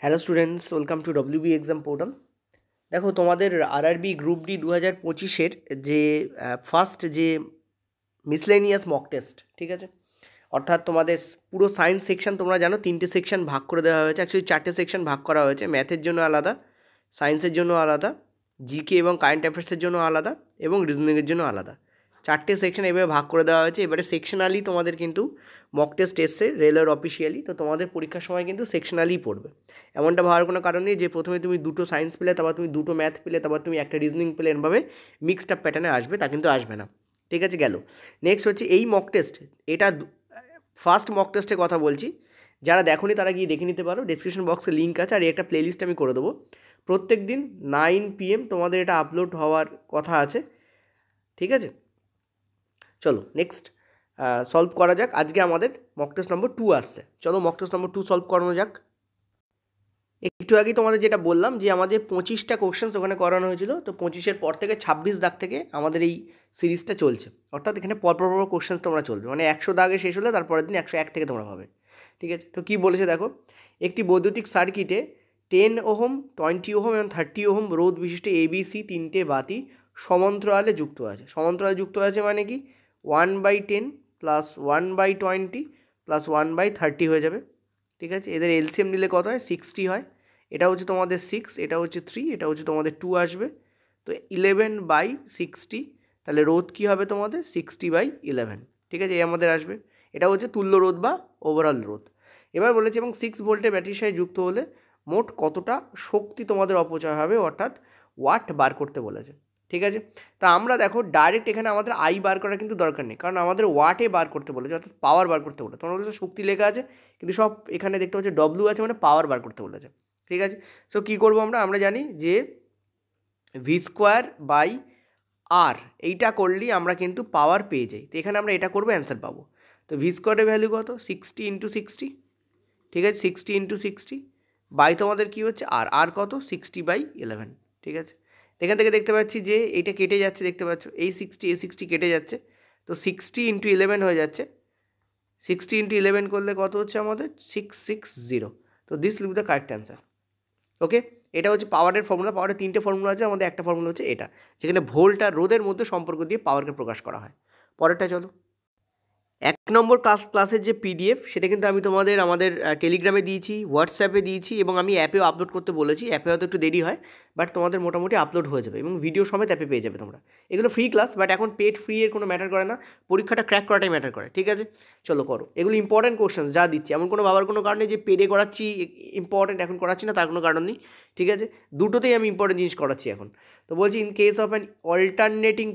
Hello students, welcome to WB exam portal. দেখো, তোমাদের RRB group D 2025-এর যে first যে মিসলেনিয়াস মক টেস্ট, ঠিক আছে, অর্থাৎ তোমাদের পুরো সায়েন্স সেকশন তোমরা জানো 3টে সেকশন ভাগ করে দেওয়া হয়েছে। অ্যাকচুয়ালি 4টে সেকশন ভাগ করা হয়েছে, ম্যাথের জন্য আলাদা, সায়েন্সের জন্য আলাদা, জিকে এবং কারেন্ট অ্যাফেয়ার্সের জন্য আলাদা এবং রিজনিংয়ের জন্য আলাদা। 4টে সেকশন এভাবে ভাগ করে দেওয়া হয়েছে। এবারে সেকশনালি তোমাদের কিন্তু মক টেস্ট এসছে রেলের অফিসিয়ালি, তো তোমাদের পরীক্ষার সময় কিন্তু সেকশনালি পড়বে। এমনটা ভাবার কোনো কারণ নেই যে প্রথমে তুমি 2টো সায়েন্স পেলে, তারপর তুমি 2টো ম্যাথ পেলে, তারপর তুমি একটা রিজনিং পেলে, এরভাবে মিক্সড আপ প্যাটার্নে আসবে, তা কিন্তু আসবে না। ঠিক আছে, গেল। নেক্সট হচ্ছে এই মক টেস্ট, এটা ফার্স্ট মক টেস্টের কথা বলছি। যারা দেখোনি তারা গিয়ে দেখে নিতে পারো, ডেসক্রিপশন বক্সে লিঙ্ক আছে, আর একটা প্লেলিস্ট আমি করে দেবো। প্রত্যেক দিন 9 PM তোমাদের এটা আপলোড হওয়ার কথা আছে। ঠিক আছে, চলো নেক্সট সলভ করা যাক। আজকে আমাদের মক টেস্ট নম্বর 2 আসছে, চলো মক টেস্ট নম্বর 2 সলভ করানো যাক। একটু আগেই তোমাদের যেটা বললাম যে আমাদের 25টা কোশ্চেন্স ওখানে করানো হয়েছিল, তো 25-এর পর থেকে 26 দাগ থেকে আমাদের এই সিরিজটা চলছে। অর্থাৎ এখানে পরপর কোশ্চেন্স তোমরা চলবে, মানে 100 দাগে শেষ হলে তারপরের দিন 101 থেকে তোমরা পাবে। ঠিক আছে, তো কী বলেছে দেখো, একটি বৈদ্যুতিক সার্কিটে 10 ওহম, 20 ওহম এবং 30 ওহম রোধ বিশিষ্ট ABC 3টে বাতি সমান্তরালে যুক্ত আছে। সমান্তরালে যুক্ত আছে মানে কি, 1/10 প্লাস 1/20 প্লাস 1/30 হয়ে যাবে। ঠিক আছে, এদের এলসিএম নিলে কত হয়, 60 হয়। এটা হচ্ছে তোমাদের 6, এটা হচ্ছে 3, এটা হচ্ছে তোমাদের 2 আসবে। তো 11/60, তাহলে রোধ কী হবে তোমাদের 60/11। ঠিক আছে, এই আমাদের আসবে। এটা হচ্ছে তুল্য রোধ বা ওভারঅল রোধ। এবার বলেছে এবং 6 ভোল্টের ব্যাটারির সাথে যুক্ত হলে মোট কতটা শক্তি তোমাদের অপচয় হবে, অর্থাৎ ওয়াট বার করতে বলেছে। ঠিক আছে, তা আমরা দেখো ডাইরেক্ট এখানে আমাদের আই বার করার কিন্তু দরকার নেই, কারণ আমাদের ওয়াটে বার করতে বলেছে, অর্থাৎ পাওয়ার বার করতে বলেছে। তোমার কাছে শক্তি লেখা আছে কিন্তু সব এখানে দেখতে পাচ্ছি ডব্লিউ আছে, মানে পাওয়ার বার করতে বলেছে। ঠিক আছে, সো কী করবো আমরা জানি যে V²/R এইটা করলেই আমরা কিন্তু পাওয়ার পেয়ে যাই। তো এখানে আমরা এটা করবো, অ্যান্সার পাবো। তো V² ভ্যালু কত, 60 × 60। ঠিক আছে, 60 × 60 বাই তোমাদের কী হচ্ছে আর কত, 60/11। ঠিক আছে, এখান থেকে দেখতে পাচ্ছি যে এইটা কেটে যাচ্ছে, দেখতে পাচ্ছ এই 60 কেটে যাচ্ছে, তো 60 × 11 হয়ে যাচ্ছে। 60 × 11 করলে কত হচ্ছে আমাদের 660। তো this will be the correct answer. Okay, এটা হচ্ছে পাওয়ারের ফর্মুলা। পাওয়ারের 3টে ফর্মুলা আছে, আমাদের একটা ফর্মুলা হচ্ছে এটা, যেখানে ভোল্ট আর রোধের মধ্যে সম্পর্ক দিয়ে পাওয়ারকে প্রকাশ করা হয়। পরেরটা চলো। 1 নম্বর ক্লাসের যে পিডিএফ, সেটা কিন্তু আমি তোমাদের আমাদের টেলিগ্রামে দিয়েছি, হোয়াটসঅ্যাপে দিয়েছি, এবং আমি অ্যাপেও আপলোড করতে বলেছি। অ্যাপে হয়তো একটু দেরি হয়, বাট তোমাদের মোটামুটি আপলোড হয়ে যাবে এবং ভিডিও সমেত অ্যাপে পেয়ে যাবে তোমরা। এগুলো ফ্রি ক্লাস, বাট এখন পেড ফ্রি এর কোনো ম্যাটার করে না, পরীক্ষাটা ক্র্যাক করাটাই ম্যাটার করে। ঠিক আছে, চলো করো। এগুলো ইম্পর্টেন্ট কোশ্চেন যা দিচ্ছি, এমন কোনো ভাবার কোনো কারণ নেই যে পেডে করাচ্ছি ইম্পর্টেন্ট এখন করাচ্ছি না, তার কোনো কারণ নেই। ঠিক আছে, দুটোতেই আমি ইম্পর্টেন্ট জিনিস করাচ্ছি এখন। তো বলছি in case of an alternating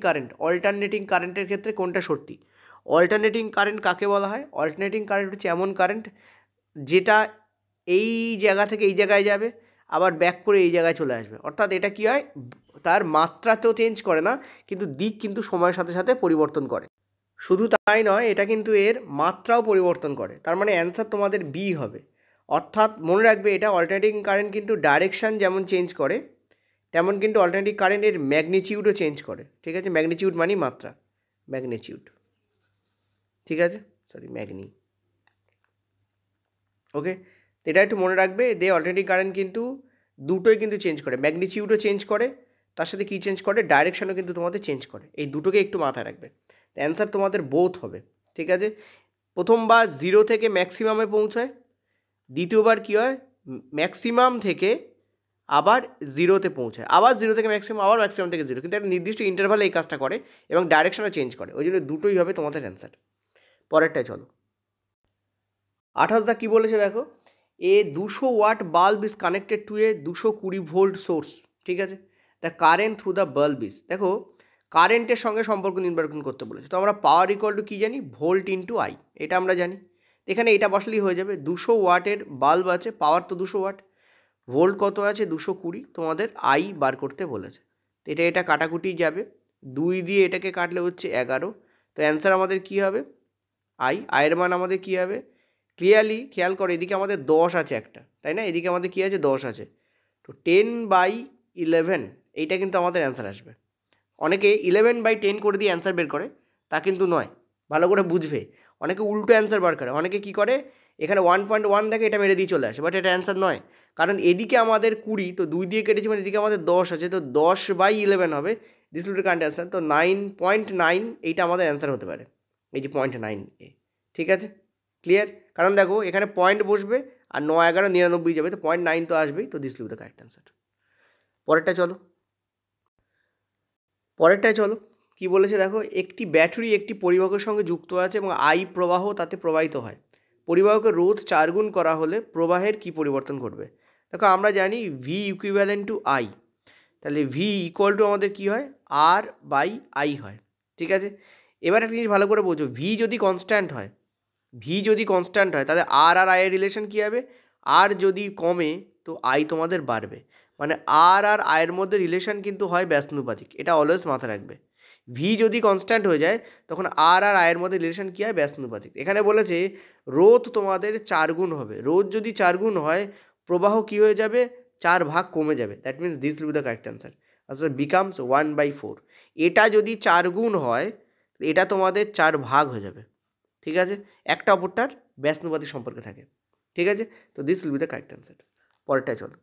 কারেন্টের ক্ষেত্রে কোনটা সত্যি। অল্টারনেটিং কারেন্ট কাকে বলা হয়, অল্টারনেটিং কারেন্ট হচ্ছে এমন কারেন্ট যেটা এই জায়গা থেকে এই জায়গায় যাবে, আবার ব্যাক করে এই জায়গায় চলে আসবে। অর্থাৎ এটা কী হয়, তার মাত্রাতেও চেঞ্জ করে না, কিন্তু দিক কিন্তু সময়ের সাথে সাথে পরিবর্তন করে। শুধু তাই নয়, এটা কিন্তু এর মাত্রাও পরিবর্তন করে। তার মানে অ্যান্সার তোমাদের বি হবে। অর্থাৎ মনে রাখবে, এটা অল্টারনেটিং কারেন্ট কিন্তু ডাইরেকশান যেমন চেঞ্জ করে, তেমন কিন্তু অল্টারনেটিং কারেন্টের ম্যাগনিটিউডও চেঞ্জ করে। ঠিক আছে, ম্যাগনিটিউড মানেই মাত্রা, ম্যাগনিটিউড। ঠিক আছে, সরি ম্যাগনি। ওকে, তো এটা একটু মনে রাখবে, দে অল্টারনেটিং কারেন্ট কিন্তু দুটোই কিন্তু চেঞ্জ করে, ম্যাগনিটিউডও চেঞ্জ করে, তার সাথে কী চেঞ্জ করে, ডাইরেকশানও কিন্তু তোমাদের চেঞ্জ করে। এই দুটোকে একটু মাথায় রাখবে। অ্যান্সার তোমাদের বোথ হবে। ঠিক আছে, প্রথমবার 0 থেকে ম্যাক্সিমামে পৌঁছায়, দ্বিতীয়বার কী হয়, ম্যাক্সিমাম থেকে আবার 0-তে পৌঁছায়, আবার 0 থেকে ম্যাক্সিমাম, আবার ম্যাক্সিমাম থেকে 0, কিন্তু একটা নির্দিষ্ট ইন্টারভালে এই কাজটা করে এবং ডাইরেকশনও চেঞ্জ করে। ওই জন্য দুটোই হবে তোমাদের অ্যান্সার। পরেরটায় চলো। 28 দা কী বলেছে দেখো, a 200 watt bulb is connected to a 220 volt source. ঠিক আছে, the current through the bulb is, দেখো কারেন্টের সঙ্গে সম্পর্ক নির্ধারণ করতে বলেছে। তো আমরা পাওয়ার ইকুয়াল টু কী জানি, ভোল্ট ইন্টু আই, এটা আমরা জানি। এখানে এটা বসলেই হয়ে যাবে। 200 ওয়াটের বাল্ব আছে, পাওয়ার তো 200 ওয়াট, ভোল্ট কত আছে 220, তোমাদের আই বার করতে বলেছে। তো এটা কাটাকুটি যাবে, 2 দিয়ে এটাকে কাটলে হচ্ছে 11। তো অ্যান্সার আমাদের কী হবে, আয়ের মান আমাদের কী হবে, ক্লিয়ারলি খেয়াল করো, এদিকে আমাদের 10 আছে একটা, তাই না, এদিকে আমাদের কী আছে 10 আছে। তো 10/11 এইটা কিন্তু আমাদের অ্যান্সার আসবে। অনেকে 11/10 করে দিয়ে অ্যান্সার বের করে, তা কিন্তু নয়, ভালো করে বুঝবে। অনেকে উল্টো অ্যান্সার বার করে, অনেকে কী করে এখানে 1.1 দেখে এটা মেরে দিয়ে চলে আসে, বাট এটা অ্যান্সার নয়, কারণ এদিকে আমাদের 20, তো 2 দিয়ে কেটেছি মানে এদিকে আমাদের 10 আছে, তো 10/11 হবে, this will B correct answer. তো 9.9 এইটা আমাদের অ্যান্সার হতে পারে, এই যে 0.9 এ, ঠিক আছে, ক্লিয়ার? কারণ দেখো এখানে পয়েন্ট বসবে আর 9, 11, 99 যাবে, তো 0.9 তো আসবেই, তো this will be the correct answer. পরেরটায় চলো কি বলেছে দেখো, একটি ব্যাটারি একটি পরিবাহকের সঙ্গে যুক্ত আছে এবং আই প্রবাহ তাতে প্রবাহিত হয়, পরিবাহকের রোধ 4 গুণ করা হলে প্রবাহের কি পরিবর্তন ঘটবে? দেখো আমরা জানি ভি ইকুইভ্যালেন্ট টু আই, তাহলে ভি ইকুয়াল টু আমাদের কী হয়, আর বাই আই হয়, ঠিক আছে? এবার একটা জিনিস ভালো করে বোঝো, ভি যদি কনস্ট্যান্ট হয়, তাহলে আর আইয়ের রিলেশন কী হবে, আর যদি কমে তো আই তোমাদের বাড়বে, মানে আর আয়ের মধ্যে রিলেশন কিন্তু হয় ব্যস্তানুপাতিক, এটা অলওয়েজ মাথায় রাখবে। ভি যদি কনস্ট্যান্ট হয়ে যায় তখন আর আয়ের মধ্যে রিলেশন কী হয়, ব্যস্তানুপাতিক। এখানে বলেছে রোধ তোমাদের 4 গুণ হবে, রোধ যদি 4 গুণ হয় প্রবাহ কী হয়ে যাবে, 4 ভাগ কমে যাবে, that means this will be the correct answer, আচ্ছা বিকামস 1/4। এটা যদি 4 গুণ হয় এটা তোমাদের 4 ভাগ হয়ে যাবে, ঠিক আছে, একটা অপরটার ব্যস্তানুপাতিক সম্পর্কে থাকে, ঠিক আছে, তো this will be the correct answer. পরেরটায় চলো,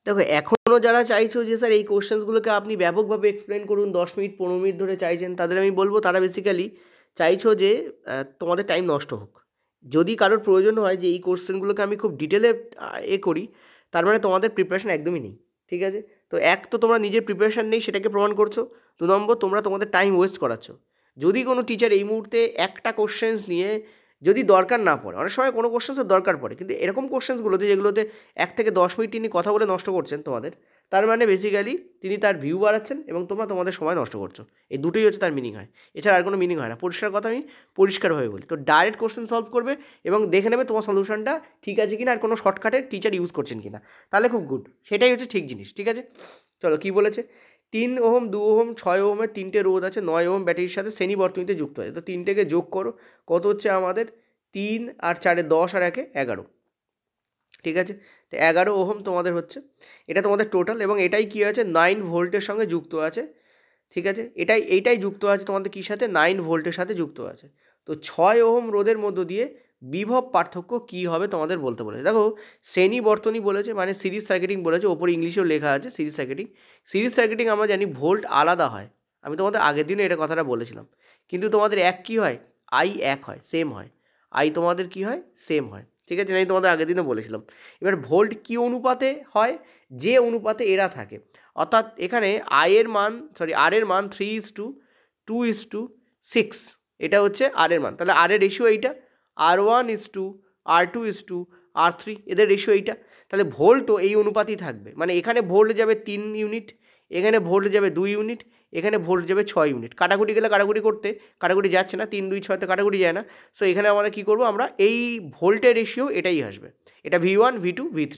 দেখো এখনও যারা চাইছো যে স্যার এই কোশ্চেন্সগুলোকে আপনি ব্যাপকভাবে এক্সপ্লেন করুন, 10 মিনিট 15 মিনিট ধরে চাইছেন, তাদের আমি বলবো তারা বেসিক্যালি চাইছো যে তোমাদের টাইম নষ্ট হোক। যদি কারোর প্রয়োজন হয় যে এই কোশ্চেনগুলোকে আমি খুব ডিটেলে করি, তার মানে তোমাদের প্রিপারেশান একদমই নেই, ঠিক আছে? তো এক তো তোমরা নিজের প্রিপারেশান নেই সেটাকে প্রমাণ করছো, 2 নম্বর তোমরা তোমাদের টাইম ওয়েস্ট করাচ্ছ। যদি কোনো টিচার এই মুহূর্তে একটা কোশ্চেন্স নিয়ে যদি দরকার না পড়ে, অনেক সময় কোনো কোশ্চেন্সের দরকার পড়ে, কিন্তু এরকম কোশ্চেন্সগুলোতে যেগুলোতে 1 থেকে 10 মিনিট তিনি কথা বলে নষ্ট করছেন তোমাদের, তার মানে বেসিক্যালি তিনি তার ভিউ বাড়াচ্ছেন এবং তোমরা তোমাদের সময় নষ্ট করছো, এই দুটোই হচ্ছে তার মিনিং হয়, এছাড়া আর কোনো মিনিং হয় না। পরিষ্কার কথা আমি পরিষ্কারভাবে বলি, তো ডাইরেক্ট কোশ্চেন সলভ করবে এবং দেখে নেবে তোমার সলিউশনটা ঠিক আছে কিনা আর কোনো শর্টকাটে টিচার ইউজ করছেন কিনা, তাহলে খুব গুড, সেটাই হচ্ছে ঠিক জিনিস, ঠিক আছে? চলো কী বলেছে, 3 ওহম 2 ওহম 6 ওহমের 3টে রোধ আছে 9 ওহম ব্যাটারির সাথে শ্রেণী বর্তনীতে যুক্ত আছে, তো 3টেকে যোগ করো, কত হচ্ছে আমাদের 3 আর 4 10 আর 1 11, ঠিক আছে, তো 11 ওহম তোমাদের হচ্ছে, এটা তোমাদের টোটাল, এবং এটাই কী আছে 9 ভোল্টের সঙ্গে যুক্ত আছে, ঠিক আছে, এইটাই যুক্ত আছে তোমাদের কীর সাথে, 9 ভোল্টের সাথে যুক্ত আছে। তো 6 ওহম রোধের মধ্য দিয়ে বিভব পার্থক্য কী হবে তোমাদের বলতে বলেছে। দেখো শ্রেণী বর্তনী বলেছে, মানে সিরিজ সার্কিটিং বলেছে, ওপরে ইংলিশেও লেখা আছে সিরিজ সার্কিটিং আমরা জানি ভোল্ট আলাদা হয়, আমি তোমাদের আগের দিনে এটা কথাটা বলেছিলাম, কিন্তু তোমাদের এক কী হয়, আই এক হয়, সেম হয়, আই তোমাদের কী হয়, সেম হয়, ঠিক আছে, আমি তোমাদের আগের দিনে বলেছিলাম। এবার ভোল্ট কী অনুপাতে হয়, যে অনুপাতে এরা থাকে, অর্থাৎ এখানে আর এর মান 3:2:6, এটা হচ্ছে আর এর মান, তাহলে আর এর রেশিও এইটা, R1:R2:R3, এদের রেশিও এইটা, তাহলে ভোল্টও এই অনুপাতই থাকবে, মানে এখানে ভোল্ট যাবে 3 ইউনিট, এখানে ভোল্ট যাবে 2 ইউনিট, এখানে ভোল্ট যাবে 6 ইউনিট, কাটাকুটি গেলে কাটাকুটি যাচ্ছে না, 3 2 6তে কাটাকুটি যায় না, সো এখানে আমরা কী করবো, আমরা এই ভোল্টের রেশিও এটাই আসবে, এটা V1 V2 V3।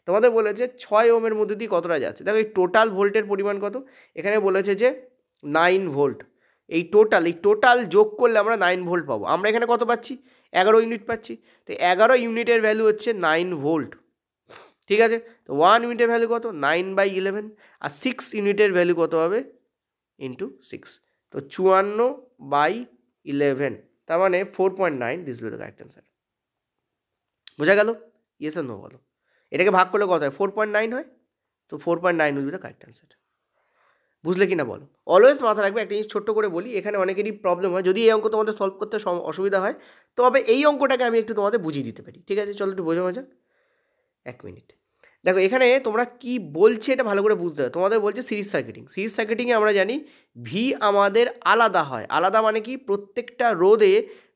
তোমাদের বলেছে 6 ওহমের মধ্যে দিয়ে কতটা যাচ্ছে, দেখো এই টোটাল ভোল্টের পরিমাণ কত, এখানে বলেছে যে 9 ভোল্ট, এই টোটাল যোগ করলে আমরা 9 ভোল্ট পাবো, আমরা এখানে কত পাচ্ছি, 11 ইউনিট পাচ্ছি, তো 11 ইউনিটের ভ্যালু হচ্ছে 9 ভোল্ট, ঠিক আছে, তো 1 ইউনিটের ভ্যালু কত, 9/11, আর 6 ইউনিটের ভ্যালু কত হবে, ইন্টু 6, তো 54/11, তার মানে 4.9, this will be the correct answer. বোঝা গেল? ইয়েস আর নো বলো, এটাকে ভাগ করলে কত হয়, 4.9 হয়, তো 4.9 will be the correct answer. বুঝলে কি না বলো? অলওয়েজ মাথা রাখবে, একটা জিনিস ছোট্ট করে বলি, এখানে অনেকেরই প্রবলেম হয়, যদি এই অঙ্ক তোমাদের সলভ করতে অসুবিধা হয়, তবে এই অঙ্কটাকে আমি একটু তোমাদের বুঝিয়ে দিতে পারি, ঠিক আছে, চলো একটু বোঝা যাক, 1 মিনিট। দেখো এখানে তোমরা কি বলছে এটা ভালো করে বুঝতে হবে, তোমাদের বলছে সিরিজ সার্কিটিংয়ে আমরা জানি ভি আমাদের আলাদা হয়, আলাদা মানে কি, প্রত্যেকটা রোধে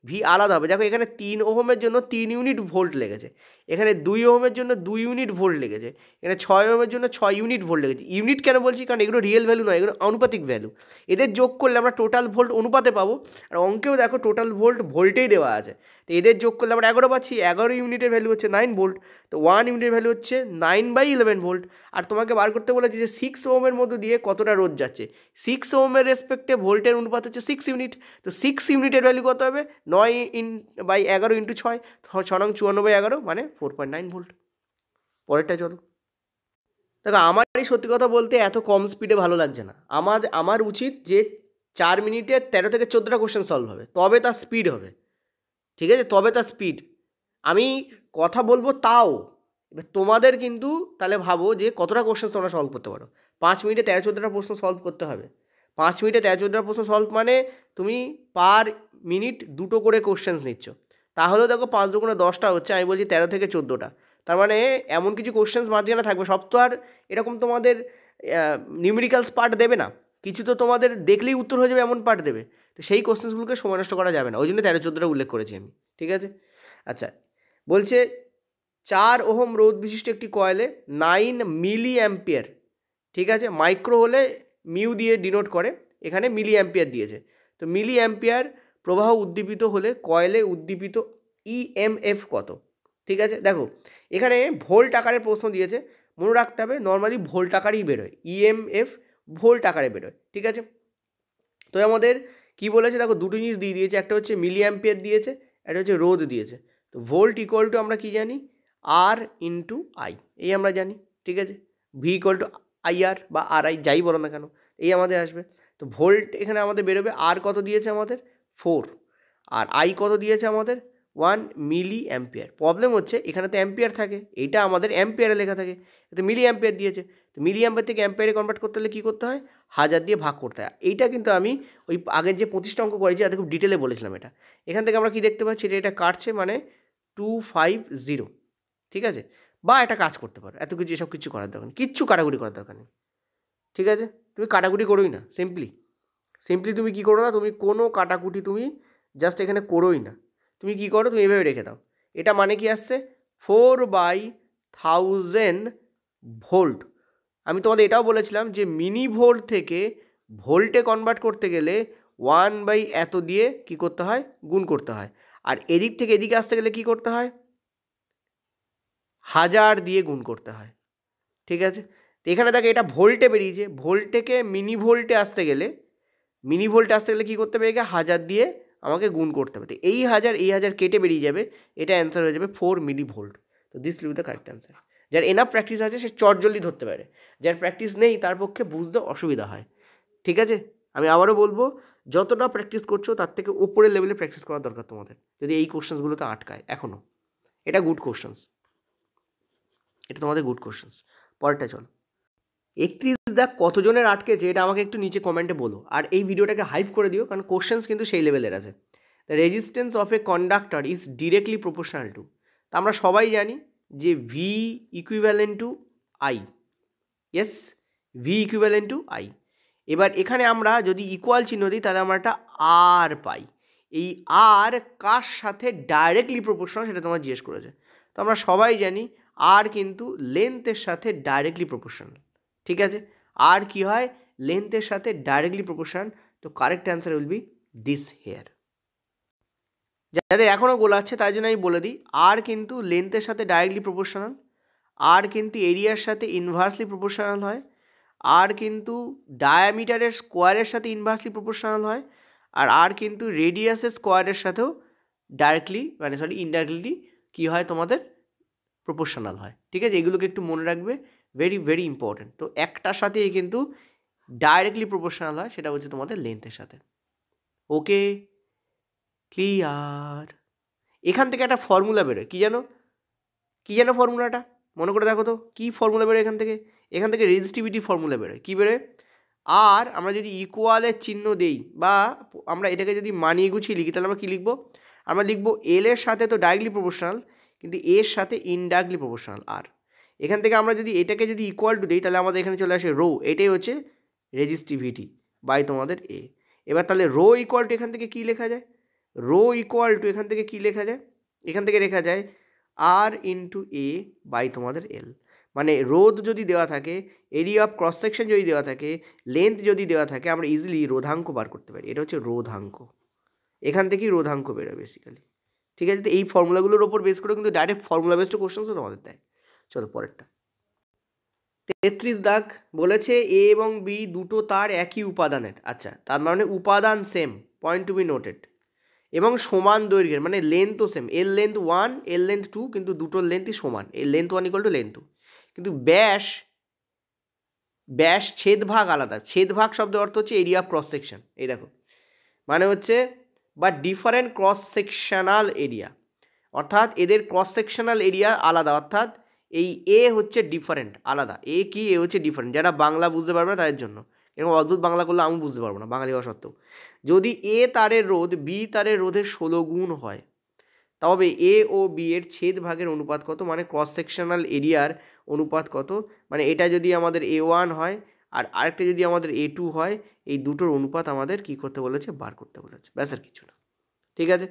ভি আলাদা হবে। দেখো এখানে 3 ওহমের জন্য 3 ইউনিট ভোল্ট লেগেছে, এখানে 2 ওহমের জন্য 2 ইউনিট ভোল্ট লেগেছে, এখানে 6 ওহমের জন্য 6 ইউনিট ভোল্ট লেগেছে। ইউনিট কেন বলছি, কারণ এগুলো রিয়েল ভ্যালু নয়, এগুলো আনুপাতিক ভ্যালু, এদের যোগ করলে আমরা টোটাল ভোল্ট অনুপাতে পাবো, আর অঙ্কেও দেখো টোটাল ভোল্টেই দেওয়া আছে, তো এদের যোগ করলে আমরা 11 পাচ্ছি, 11 ইউনিটের ভ্যালু হচ্ছে 9 ভোল্ট, তো 1 ইউনিটের ভ্যালু হচ্ছে 9/11 ভোল্ট, আর তোমাকে বার করতে বলেছে যে 6 ওহমের মধ্যে দিয়ে কতটা রোধ যাচ্ছে, 6 ওহমের রেসপেক্টে ভোল্টের অনুপাত হচ্ছে 6 ইউনিট, তো 6 ইউনিটের ভ্যালু কত হবে, 9/11 ইন্টু 6, 6 নং 54/11, মানে 4.9 ভোল্ট। পরেরটা চলো, দেখো আমার এই সত্যি কথা বলতে এত কম স্পিডে ভালো লাগছে না, আমার উচিত যে 4 মিনিটে 13 থেকে 14টা কোশ্চেন সলভ হবে, তবে তার স্পিড হবে, ঠিক আছে, তবে তার স্পিড, আমি কথা বলবো তাও, এবার তোমাদের কিন্তু তাহলে ভাবো যে কতটা কোশ্চেন তোমরা সলভ করতে পারো। 5 মিনিটে 13-14টা প্রশ্ন সলভ করতে হবে। 5 মিনিটে 13-14টা প্রশ্ন সলভ মানে তুমি পার মিনিট 2টো করে কোশ্চেন্স নিচ্ছ, তাহলেও দেখো 5 দুগুণে 10টা হচ্ছে, আমি বলছি 13 থেকে 14টা। তার মানে এমন কিছু কোশ্চেন্স মাঝখানে থাকবে, সব তো আর এরকম তোমাদের নিউমেরিক্যালস পার্ট দেবে না, কিছু তো তোমাদের দেখলেই উত্তর হয়ে যাবে এমন পার্ট দেবে। তো সেই কোশ্চেন্সগুলোকে সময় নষ্ট করা যাবে না, ওই জন্য 13-14টা উল্লেখ করেছি আমি। ঠিক আছে, আচ্ছা বলছে 4 ওহম রোধ বিশিষ্ট একটি কয়েলে 9 মিলি অ্যাম্পিয়ার, ঠিক আছে, মাইক্রো হলে মিউ দিয়ে ডিনোট করে, এখানে মিলি অ্যাম্পিয়ার দিয়েছে। তো মিলি অ্যাম্পিয়ার প্রবাহ উদ্দীপিত হলে কয়েলে উদ্দীপিত ইএমএফ কত? ঠিক আছে, দেখো এখানে ভোল্ট আকারের প্রশ্ন দিয়েছে, মনে রাখতে হবে নর্মালি ভোল্ট আকারেই বেরোয়, ইএমএফ ভোল্ট আকারে বেরোয়। ঠিক আছে, তো আমাদের কি বলেছে দেখো, দুটো জিনিস দিয়ে দিয়েছে, একটা হচ্ছে মিলি অ্যাম্পিয়ার দিয়েছে, একটা হচ্ছে রোধ দিয়েছে। তো ভোল্ট ইকুয়াল টু আমরা কি জানি, আর ইন্টু আই, এই আমরা জানি। ঠিক আছে, ভি ইকুয়াল টু আইআর বা আর আই যাই বলো না কেন, এই আমাদের আসবে। তো ভোল্ট এখানে আমাদের বেরোবে, আর কত দিয়েছে আমাদের 4, আর আই কত দিয়েছে আমাদের 1 মিলি অ্যাম্পিয়ার। প্রবলেম হচ্ছে এখানে তো অ্যাম্পিয়ার থাকে, এইটা আমাদের অ্যাম্পিয়ারে লেখা থাকে, তো মিলি অ্যাম্পিয়ার দিয়েছে। তো মিলি অ্যাম্পিয়ার থেকে অ্যাম্পিয়ারে কনভার্ট করতে হলে কী করতে হয়, 1000 দিয়ে ভাগ করতে হয়। এইটা কিন্তু আমি ওই আগের যে 25টা অঙ্ক করেছি তাতে খুব ডিটেলে বলেছিলাম এটা। এখান থেকে আমরা কি দেখতে পাচ্ছি, এটা কাটছে মানে 250। ঠিক আছে, বা একটা কাজ করতে পারো, এত কিছু এসব কিছু করার দরকার নেই, কিচ্ছু কাটাকুটি করার দরকার নেই। ঠিক আছে, তুমি কাটাকুটি করোই না, সিম্পলি তুমি কি করো না, তুমি কোনো কাটাকুটি তুমি জাস্ট এখানে করোই না। তুমি কি করো, তুমি এভাবে রেখে দাও। এটা মানে কি আসছে 4/1000 ভোল্ট। আমি তোমাদের এটাও বলেছিলাম যে মিনি ভোল্ট থেকে ভোল্টে কনভার্ট করতে গেলে 1 এত দিয়ে কি করতে হয়, গুণ করতে হয়। আর এদিক থেকে এদিকে আসতে গেলে কি করতে হয়, 1000 দিয়ে গুণ করতে হয়। ঠিক আছে, তো এখানে দেখো এটা ভোল্টে বেরিয়েছে, ভোল্ট থেকে মিনি ভোল্টে আসতে গেলে কী করতে হবে, একে 1000 দিয়ে আমাকে গুণ করতে হবে। তো এই 1000 কেটে বেরিয়ে যাবে, এটা অ্যান্সার হয়ে যাবে 4 মিলি ভোল্ট। তো this will be the correct answer. যার এনাফ প্র্যাকটিস আছে সে চটজলদি ধরতে পারে, যার প্র্যাকটিস নেই তার পক্ষে বুঝতে অসুবিধা হয়। ঠিক আছে, আমি আবারও বলবো, যতটা প্র্যাকটিস করছো তার থেকে উপরের লেভেলে প্র্যাকটিস করা দরকার তোমাদের, যদি এই কোশ্চেন্সগুলোতে আটকায় এখনও। এটা গুড কোশ্চেন্স, এটা তোমাদের গুড কোশ্চেন্স। পরেরটা চলো, 31 দাগ কতজনের আটকেছে এটা আমাকে একটু নিচে কমেন্টে বলো, আর এই ভিডিওটাকে হাইপ করে দিও, কারণ কোশ্চেন্স কিন্তু সেই লেভেলের আছে। The resistance of a conductor is directly proportional to, তা আমরা সবাই জানি যে V equivalent to I. Yes, V equivalent to I. এবার এখানে আমরা যদি ইকুয়াল চিহ্ন দিই তাহলে আমরা একটা আর পাই। এই আর কার সাথে ডাইরেক্টলি প্রপোর্শনাল সেটা তোমার জিজ্ঞেস করেছে। তো আমরা সবাই জানি আর কিন্তু লেন্থের সাথে ডাইরেক্টলি প্রপোর্শনাল। ঠিক আছে, আর কি হয়, লেন্থের সাথে ডাইরেক্টলি প্রপোর্শনাল। তো correct answer will be this here. যাদের এখনও গোলাচ্ছে তাই জন্য আমি বলে দিই, আর কিন্তু লেন্থের সাথে ডাইরেক্টলি প্রপোর্শনাল, আর কিন্তু এরিয়ার সাথে ইনভার্সলি প্রপোর্শনাল হয়, আর কিন্তু ডায়ামিটারের স্কোয়ারের সাথে ইনভার্সলি প্রপোর্শনাল হয়, আর কিন্তু রেডিয়াসের স্কোয়ারের সাথেও ডাইরেক্টলি ইনডাইরেক্টলি কী হয় তোমাদের প্রপোর্শনাল হয়। ঠিক আছে, এগুলোকে একটু মনে রাখবে, ভেরি ভেরি ইম্পর্টেন্ট। তো একটার সাথেই কিন্তু ডাইরেক্টলি প্রপোর্শনাল হয়, সেটা হচ্ছে তোমাদের লেন্থের সাথে। ওকে, ক্লিয়ার। এখান থেকে একটা ফর্মুলা বেরোয়, কী জানো ফর্মুলাটা, মনে করে দেখো তো কী ফর্মুলা বেরোয় এখান থেকে রেজিস্টিভিটি ফর্মুলা বেরোয়। কী বেরোয়, আর আমরা যদি ইকুয়ালের চিহ্ন দেই বা আমরা এটাকে যদি মানিয়ে গুছিয়ে লিখি তাহলে আমরা কী লিখবো, আমরা লিখবো এল এর সাথে তো ডাইরেক্টলি প্রপোর্শনাল, কিন্তু এর সাথে ইনডাইরেক্টলি প্রপোর্শনাল আর। এখান থেকে আমরা যদি এটাকে যদি ইকুয়াল টু দিই তাহলে আমাদের এখানে চলে আসে রো, এটাই হচ্ছে রেজিস্টিভিটি বাই তোমাদের এ। এবার তাহলে রো ইকুয়াল টু এখান থেকে কী লেখা যায়, এখান থেকে কী লেখা যায়, এখান থেকে লেখা যায় আর ইন্টু এ বাই তোমাদের এল। মানে রোধ যদি দেওয়া থাকে, এরিয়া অফ ক্রস সেকশন যদি দেওয়া থাকে, লেন্থ যদি দেওয়া থাকে, আমরা ইজিলি রোধাঙ্ক বার করতে পারি। এটা হচ্ছে রোধাঙ্ক, এখান থেকেই রোধাঙ্ক বেরোয় বেসিক্যালি। ঠিক আছে, তো এই ফর্মুলাগুলোর ওপর বেস করে কিন্তু ডাইরেক্ট ফর্মুলা বেসড কোশ্চেন্সও তোমাদের দেয়। চলো পরেরটা, 33 দাগ বলেছে এ এবং বি দুটো তার একই উপাদানের। আচ্ছা, তার মানে উপাদান same, point to be noted, এবং সমান দৈর্ঘ্যের, মানে লেন্থও সেম, এর লেন্থ 1 এর লেন্থ 2, কিন্তু দুটোর লেন্থই সমান, এর লেন্থ 1 ইকুয়াল টু লেন্থ 2, কিন্তু ব্যাস ছেদভাগ আলাদা। ছেদভাগ শব্দের অর্থ হচ্ছে এরিয়া অফ ক্রস সেকশন। এই দেখো, মানে হচ্ছে বা ডিফারেন্ট ক্রস সেকশনাল এরিয়া, অর্থাৎ এদের ক্রস সেকশনাল এরিয়া আলাদা, অর্থাৎ এই এ হচ্ছে ডিফারেন্ট, আলাদা। এ কি, এ হচ্ছে ডিফারেন্ট। যারা বাংলা বুঝতে পারবে না তাদের জন্য, এরকম অদ্ভুত বাংলা করলে আমি বুঝতে পারবো না বাঙালি হওয়া সত্ত্বেও। যদি এ তারের রোধ বি তারের রোধের 16 গুণ হয়, তবে এ ও বি এর ছেদ ভাগের অনুপাত কত, মানে ক্রস সেকশনাল এরিয়ার অনুপাত কত, মানে এটা যদি আমাদের A1 হয় আর আরেকটা যদি আমাদের A2 হয়, এই দুটোর অনুপাত আমাদের কি করতে বলেছে, বার করতে বলেছে, ব্যাস আর কিছু না। ঠিক আছে,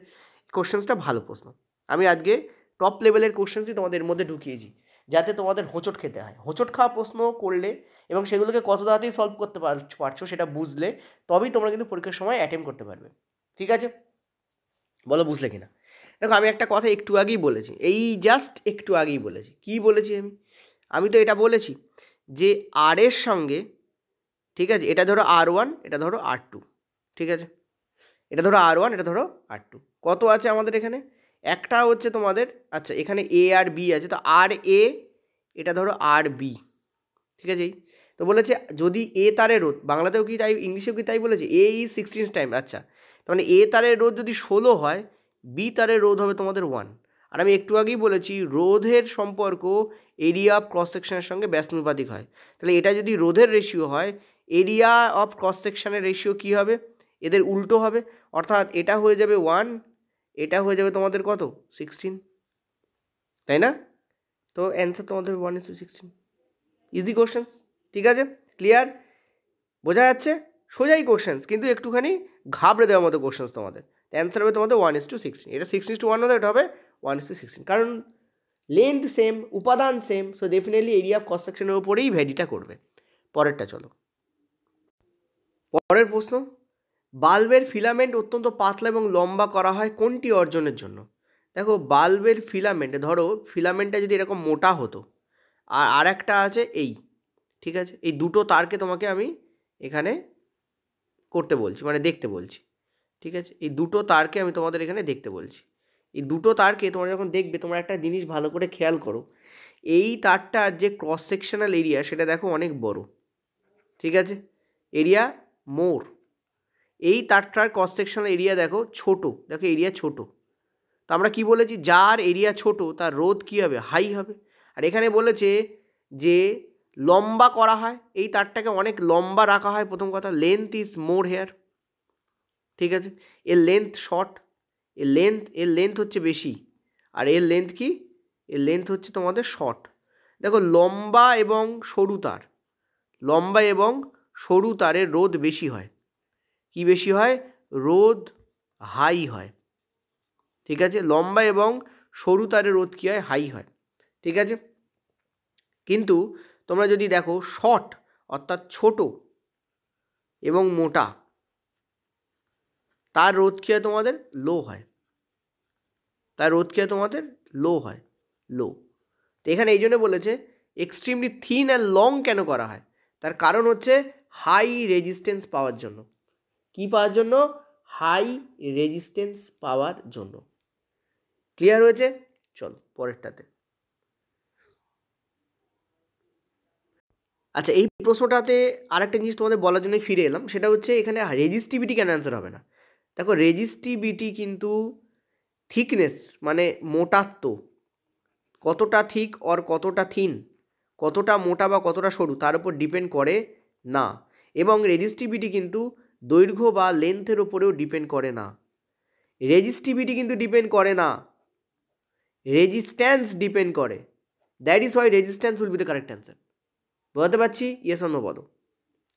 কোশ্চেন্সটা ভালো প্রশ্ন। আমি আজকে টপ লেভেলের কোশ্চেন্সই তোমাদের মধ্যে ঢুকিয়েছি, যাতে তোমাদের হোঁচট খেতে হয়। হোঁচট খাওয়া প্রশ্ন করলে এবং সেগুলোকে কত তাড়াতাড়ি সলভ করতে পারছো সেটা বুঝলে তবেই তোমরা কিন্তু পরীক্ষার সময় অ্যাটেম্প করতে পারবে। ঠিক আছে, বলো বুঝলে কিনা। দেখো, আমি একটা কথা একটু আগেই বলেছি, এই জাস্ট একটু আগেই বলেছি। কি বলেছি আমি তো এটা বলেছি যে আর এর সঙ্গে, ঠিক আছে, এটা ধরো R1, এটা ধরো R2, ঠিক আছে, এটা ধরো R1, এটা ধরো R2, কত আছে আমাদের এখানে, একটা হচ্ছে তোমাদের, আচ্ছা এখানে A আর B আছে, তো RA, এটা ধরো RB, ঠিক আছে। তো বলেছে যদি এ তারের রোধ, বাংলাতেও কি তাই, ইংলিশেও কি তাই বলেছে, A is 16 টাইম, আচ্ছা তার মানে এ তারের রোধ যদি 16 হয়, বি তারের রোধ হবে তোমাদের 1। আর আমি একটু আগেই বলেছি রোধের সম্পর্ক এরিয়া অফ ক্রস সেকশনের সঙ্গে ব্যাসানুপাতিক হয়। তাহলে এটা যদি রোধের রেশিও হয়, এরিয়া অফ ক্রস সেকশনের রেশিও কী হবে, এদের উল্টো হবে। অর্থাৎ এটা হয়ে যাবে 1, এটা হয়ে যাবে তোমাদের কত, 16, তাই না? তো অ্যান্সার তোমাদের 1:16। ইজি কোশ্চেন্স, ঠিক আছে, ক্লিয়ার, বোঝা যাচ্ছে, সোজাই কোশ্চেন্স, কিন্তু একটুখানি ঘাবড়ে দেওয়ার মতো কোশ্চেন্স তোমাদের। অ্যান্সার হবে তোমাদের 1:16, এটা 6:1 হলে এটা হবে 1:16, কারণ লেন্থ সেম, উপাদান same, so definitely area of cross সেকশনের উপরেই ভ্যারিটা করবে। পরেরটা চলো, পরের প্রশ্ন, বাল্বের ফিলামেন্ট অত্যন্ত পাতলা এবং লম্বা করা হয় কোনটি অর্জনের জন্য? দেখো, বাল্বের ফিলামেন্ট, ধরো ফিলামেন্টটা যদি এরকম মোটা হতো, আর একটা আছে এই, ঠিক আছে, এই দুটো তারকে তোমাকে আমি এখানে করতে বলছি, মানে দেখতে বলছি, ঠিক আছে, এই দুটো তারকে আমি তোমাদের এখানে দেখতে বলছি। এই দুটো তারকে তোমরা যখন দেখবে, তোমরা একটা জিনিস ভালো করে খেয়াল করো, এই তারটার যে ক্রস সেকশনাল এরিয়া সেটা দেখো অনেক বড়, ঠিক আছে, এরিয়া মোর। এই তারটার ক্রস সেকশনাল এরিয়া দেখো ছোট, দেখো এরিয়া ছোট। তো আমরা কি বলেছি, যার এরিয়া ছোট তার রোধ কী হবে, হাই হবে। আর এখানে বলেছে যে লম্বা করা হয়, এই তারটাকে অনেক লম্বা রাখা হয়, প্রথম কথা, লেন্থ ইজ মোর হেয়ার, ঠিক আছে, এর লেন্থ শর্ট, এর লেন্থ হচ্ছে বেশি, আর এর লেন্থ কি, এর লেন্থ হচ্ছে তোমাদের শর্ট। দেখো, লম্বা এবং সরু তার, লম্বা এবং সরু তারের রোধ বেশি হয়, কি বেশি হয়, রোধ হাই হয়, ঠিক আছে, লম্বা এবং সরু তারের রোধ কী হয়, হাই হয়, ঠিক আছে। কিন্তু তোমরা যদি দেখো শর্ট, অর্থাৎ ছোট এবং মোটা, তার রোধ কী হয় তোমাদের, লো হয়, তার রোধ কী হয় তোমাদের, লো হয়, লো। তো এখানে এই জন্য বলেছে এক্সট্রিমলি থিন অ্যান্ড লং কেন করা হয়, তার কারণ হচ্ছে হাই রেজিস্ট্যান্স পাওয়ার জন্য। কি পাওয়ার জন্য, হাই রেজিস্ট্যান্স পাওয়ার জন্য। ক্লিয়ার হয়েছে, চল পরেরটাতে। আচ্ছা, এই প্রশ্নটাতে আরেকটা জিনিস তোমাদের বলার জন্য ফিরে এলাম, সেটা হচ্ছে এখানে রেজিস্টিভিটি কেন অ্যান্সার হবে না। দেখো, রেজিস্টিভিটি কিন্তু থিকনেস, মানে মোটাত্ব, কতটা থিক অর কতটা থিন, কতটা মোটা বা কতটা সরু, তার উপর ডিপেন্ড করে না। এবং রেজিস্টিভিটি কিন্তু দৈর্ঘ্য বা লেন্থের উপরেও ডিপেন্ড করে না। রেজিস্টিভিটি কিন্তু ডিপেন্ড করে না, রেজিস্ট্যান্স ডিপেন্ড করে। That is Y resistance will be the correct answer. বুঝতে পারছি, ইয়েস অর নো বলো,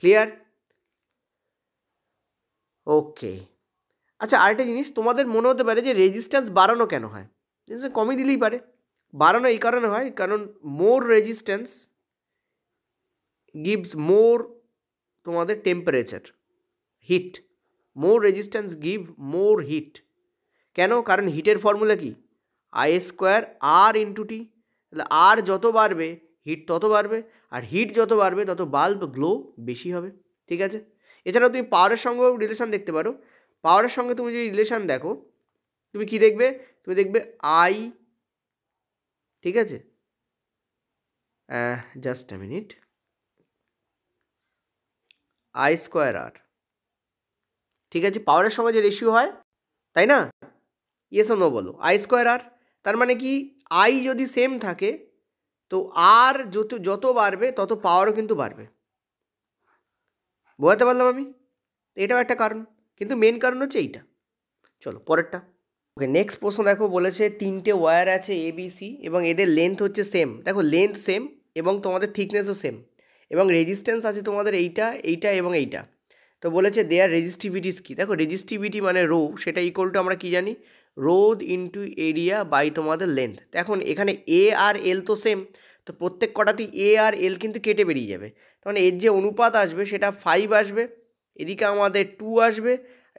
ক্লিয়ার, ওকে। আচ্ছা, আরেকটা জিনিস তোমাদের মনে হতে পারে যে রেজিস্ট্যান্স বাড়ানো কেন হয়, রেজিস্ট্যান্স কমিয়ে দিলেই পারে। বাড়ানো এই কারণে হয়, কারণ মোর রেজিস্ট্যান্স গিভস মোর তোমাদের টেম্পারেচার, হিট, মোর রেজিস্ট্যান্স গিভ মোর হিট। কেন, কারণ হিটের ফর্মুলা কি, I² R/T। তাহলে আর যত বাড়বে হিট তত বাড়বে, আর হিট যত বাড়বে তত বাল্ব গ্লো বেশি হবে, ঠিক আছে। এছাড়াও তুমি পাওয়ারের সঙ্গেও রিলেশান দেখতে পারো। পাওয়ারের সঙ্গে তুমি যদি রিলেশান দেখো, তুমি কি দেখবে, তুমি দেখবে আই, ঠিক আছে, জাস্ট আ মিনিট, I²R, ঠিক আছে, পাওয়ারের সঙ্গে যে রেশিও হয়, তাই না, ইয়েস ও নো বলো, I²R। তার মানে কি আই যদি সেম থাকে তো আর যত বাড়বে তত পাওয়ারও কিন্তু বাড়বে। বোঝাতে পারলাম আমি? এটাও একটা কারণ, কিন্তু মেন কারণ হচ্ছে এইটা। চলো পরেরটা। ওকে, নেক্সট প্রশ্ন দেখো, বলেছে 3টে ওয়্যার আছে ABC এবং এদের লেন্থ হচ্ছে সেম। দেখো লেন্থ সেম এবং তোমাদের থিকনেসও সেম এবং রেজিস্ট্যান্স আছে তোমাদের এইটা এবং এইটা। তো বলেছে দেয়ার রেজিস্টিভিটিস কি? দেখো রেজিস্টিভিটি মানে রো, সেটা ইকুয়াল টু আমরা কি জানি, রোধ ইন্টু এরিয়া বাই তোমাদের লেন্থ। এখন এখানে এ আর এল তো সেম, তো প্রত্যেক কটাতেই এ আর এল কিন্তু কেটে বেরিয়ে যাবে। তার মানে এর যে অনুপাত আসবে সেটা 5 আসবে, এদিকে আমাদের 2 আসবে,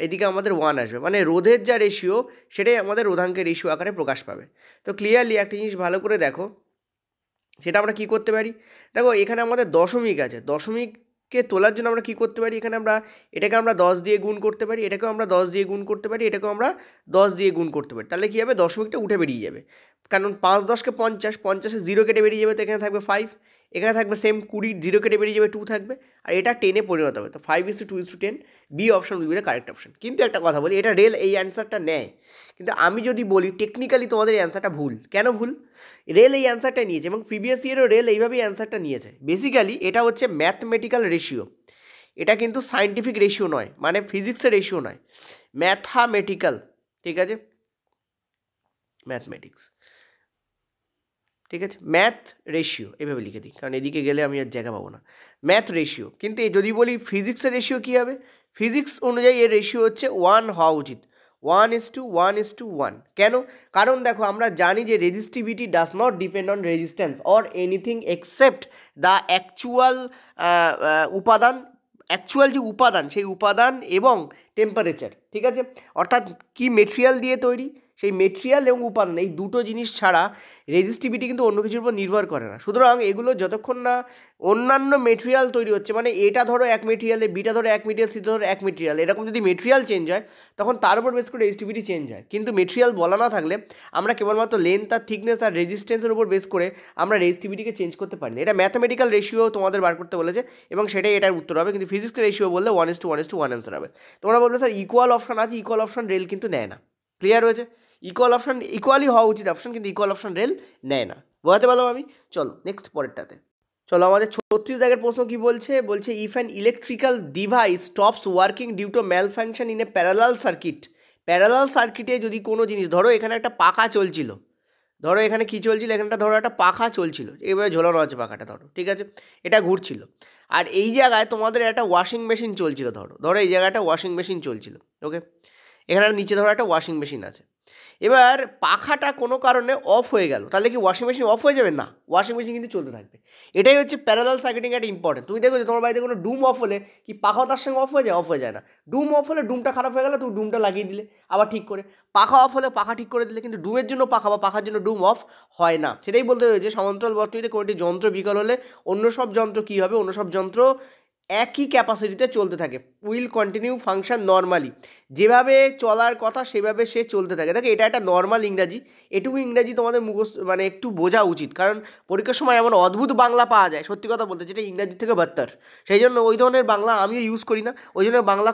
এদিকে আমাদের 1 আসবে, মানে রোধের যা রেশিও সেটাই আমাদের রোধাঙ্কের রেশিও আকারে প্রকাশ পাবে। তো ক্লিয়ারলি একটা জিনিস ভালো করে দেখো, সেটা আমরা কি করতে পারি। দেখো এখানে আমাদের দশমিক আছে, দশমিককে তোলার জন্য আমরা কি করতে পারি, এখানে আমরা এটাকে আমরা 10 দিয়ে গুণ করতে পারি, এটাকেও আমরা 10 দিয়ে গুণ করতে পারি, এটাকেও আমরা 10 দিয়ে গুণ করতে পারি। তাহলে কী হবে, দশমিকটা উঠে বেরিয়ে যাবে, কারণ 5 10কে 50, 50-এ 0 কেটে বেরিয়ে যাবে, তো এখানে থাকবে 5, এখানে থাকবে সেম 20, 0 কেটে বেরিয়ে যাবে 2 থাকবে, আর এটা 10-এ পরিণত হবে। তো 5:2:10, B option will be the correct option. কিন্তু একটা কথা বলি, এটা রেল এই অ্যান্সারটা নেয়, কিন্তু আমি যদি বলি টেকনিক্যালি তোমাদের এই অ্যান্সারটা ভুল। কেন ভুল? রেল এই অ্যান্সারটা নিয়েছে এবং প্রিভিয়াস ইয়ারও রেল এইভাবেই অ্যান্সারটা নিয়েছে। বেসিক্যালি এটা হচ্ছে ম্যাথমেটিক্যাল রেশিও, এটা কিন্তু সায়েন্টিফিক রেশিও নয়, মানে ফিজিক্সের রেশিও নয়, ম্যাথামেটিক্যাল। ঠিক আছে, ম্যাথমেটিক্স, ঠিক আছে, ম্যাথ রেশিও এভাবে লিখে দিই, কারণ এদিকে গেলে আমি আর জায়গা পাবো না। ম্যাথ রেশিও, কিন্তু যদি বলি ফিজিক্সের রেশিও কী হবে, ফিজিক্স অনুযায়ী এর রেশিও হচ্ছে 1 হওয়া উচিত, 1:1:1। কেন? কারণ দেখো আমরা জানি যে resistivity does not depend on resistance or anything except the actual উপাদান, অ্যাকচুয়াল যে উপাদান সেই উপাদান এবং টেম্পারেচার। ঠিক আছে, অর্থাৎ কি মেটেরিয়াল দিয়ে তৈরি, সেই মেটেরিয়াল এবং উপাদান, এই দুটো জিনিস ছাড়া রেজিস্টিভিটি কিন্তু অন্য কিছুর উপর নির্ভর করে না। সুতরাং এগুলো যতক্ষণ না অন্যান্য মেটেরিয়াল তৈরি হচ্ছে, মানে এটা ধরো এক মেটেরিয়ালে, বিটা ধরো এক মেটেরিয়াল, সি ধরো এক মেটেরিয়াল, এরকম যদি মেটেরিয়াল চেঞ্জ হয় তখন তার উপর বেস করে রেজিস্টিভিটি চেঞ্জ হয়। কিন্তু মেটেরিয়াল বলা না থাকলে আমরা কেবলমাত্র লেন্থ আর থিকনেস আর রেজিস্ট্যান্সের উপর বেস করে আমরা রেজিস্টিভিটিকে চেঞ্জ করতে পারি না। এটা ম্যাথামেটিক্যাল রেশিও তোমাদের বার করতে বলেছে এবং সেটাই এটার উত্তর হবে, কিন্তু ফিজিক্সের রেশিও বললে 1:1:1 অ্যান্সার হবে। তোমরা বলবে স্যার ইকুয়াল অপশন আছে, ইকুয়াল অপশন রেল কিন্তু নেয় না। ক্লিয়ার হয়েছে? ইকুয়াল অপশন, ইকুয়ালি হওয়া উচিত অপশন, কিন্তু ইকুয়াল অপশন রেল নেয় না। বোঝাতে পারলাম আমি? চলো নেক্সট পরেরটাতে চলো। আমাদের 36 দাগের প্রশ্ন কি বলছে, বলছে if an electrical device stops working due to malfunction in a parallel circuit. Parallel সার্কিটে যদি কোনো জিনিস, ধরো এখানে একটা পাখা চলছিল, ধরো এখানে কী চলছিল, এখানটা ধরো একটা পাখা চলছিল, এইভাবে ঝোলানো আছে পাখাটা, ধরো ঠিক আছে, এটা ঘুরছিল, আর এই জায়গায় তোমাদের একটা ওয়াশিং মেশিন চলছিল, ধরো ধরো এই জায়গায় একটা ওয়াশিং মেশিন চলছিল। ওকে, এখানে নিচে ধরো একটা ওয়াশিং মেশিন আছে, এবার পাখাটা কোনো কারণে অফ হয়ে গেল, তাহলে কি ওয়াশিং মেশিন অফ হয়ে যাবে? না, ওয়াশিং মেশিন কিন্তু চলতে থাকবে। এটাই হচ্ছে প্যারালাল সার্কিটিং একটা ইম্পর্টেন্ট। তুমি দেখো যে তোমার বাড়িতে কোনো ডুম অফ হলে কি পাখাও তার সঙ্গে অফ হয়ে যায়? অফ হয়ে যায় না। ডুম অফ হলে ডুমটা খারাপ হয়ে গেলে তুমি ডুমটা লাগিয়ে দিলে আবার ঠিক করে, পাখা অফ হলে পাখা ঠিক করে দিলে, কিন্তু ডুমের জন্য পাখা বা পাখার জন্য ডুম অফ হয় না। সেটাই বলতে হয়েছে সমান্তরাল বর্তনীতে কোনোটি যন্ত্র বিকল হলে অন্য সব যন্ত্র কী হবে, অন্য সব যন্ত্র একই ক্যাপাসিটিতে চলতে থাকে, উইল কন্টিনিউ ফাংশন নর্মালি, যেভাবে চলার কথা সেভাবে সে চলতে থাকে। দেখো এটা একটা নর্মাল ইংরাজি, এটুকু ইংরাজি তোমাদের মুখস্থ মানে একটু বোঝা উচিত, কারণ পরীক্ষার সময় এমন অদ্ভুত বাংলা পাওয়া যায়, সত্যি কথা বলতে, যেটা ইংরাজির থেকে বাত্তার। সেই জন্য ওই ধরনের বাংলা আমিও ইউজ করি না, ওই জন্য বাংলা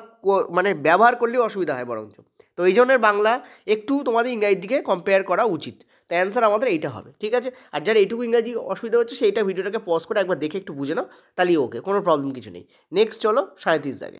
মানে ব্যবহার করলেও অসুবিধা হয় বরঞ্চ। তো এই ধরনের বাংলা একটু তোমাদের ইংরাজির দিকে কম্পেয়ার করা উচিত। তো অ্যান্সার আমাদের এইটা হবে, ঠিক আছে। আর যারা এইটুকু ইংরাজি অসুবিধা হচ্ছে সেইটা ভিডিওটাকে পজ করে একবার দেখে একটু বুঝে নাও, তাহলেই ওকে, কোনো প্রবলেম কিছু নেই। নেক্সট চলো 37 দাগে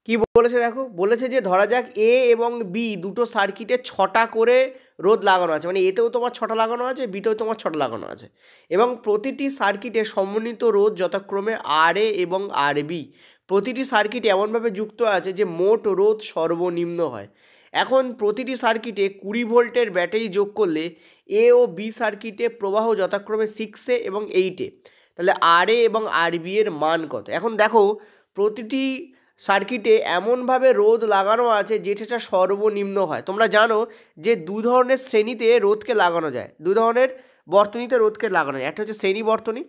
কী বলেছে দেখো, বলেছে যে ধরা যাক এ এবং বি দুটো সার্কিটে 6টা করে রোধ লাগানো আছে, মানে এতেও তোমার 6টা লাগানো আছে, বিতেও তোমার 6টা লাগানো আছে, এবং প্রতিটি সার্কিটে সমন্বিত রোধ যথাক্রমে আর এ এবং আর বি। প্রতিটি সার্কিট এমনভাবে যুক্ত আছে যে মোট রোধ সর্বনিম্ন হয়। এখন প্রতিটি সার্কিটে 20 ভোল্টের ব্যাটারি যোগ করলে এ ও বি সার্কিটে প্রবাহ যথাক্রমে 6 এবং 8। তাহলে আর এ এবং আর বি এর মান কত? এখন দেখো প্রতিটি সার্কিটে এমনভাবে রোধ লাগানো আছে যেটা সর্বনিম্ন হয়। তোমরা জানো যে দু ধরনের শ্রেণীতে রোধকে লাগানো যায়, দু ধরনের বর্তনীতে রোধকে লাগানো যায়। একটা হচ্ছে শ্রেণী বর্তনী,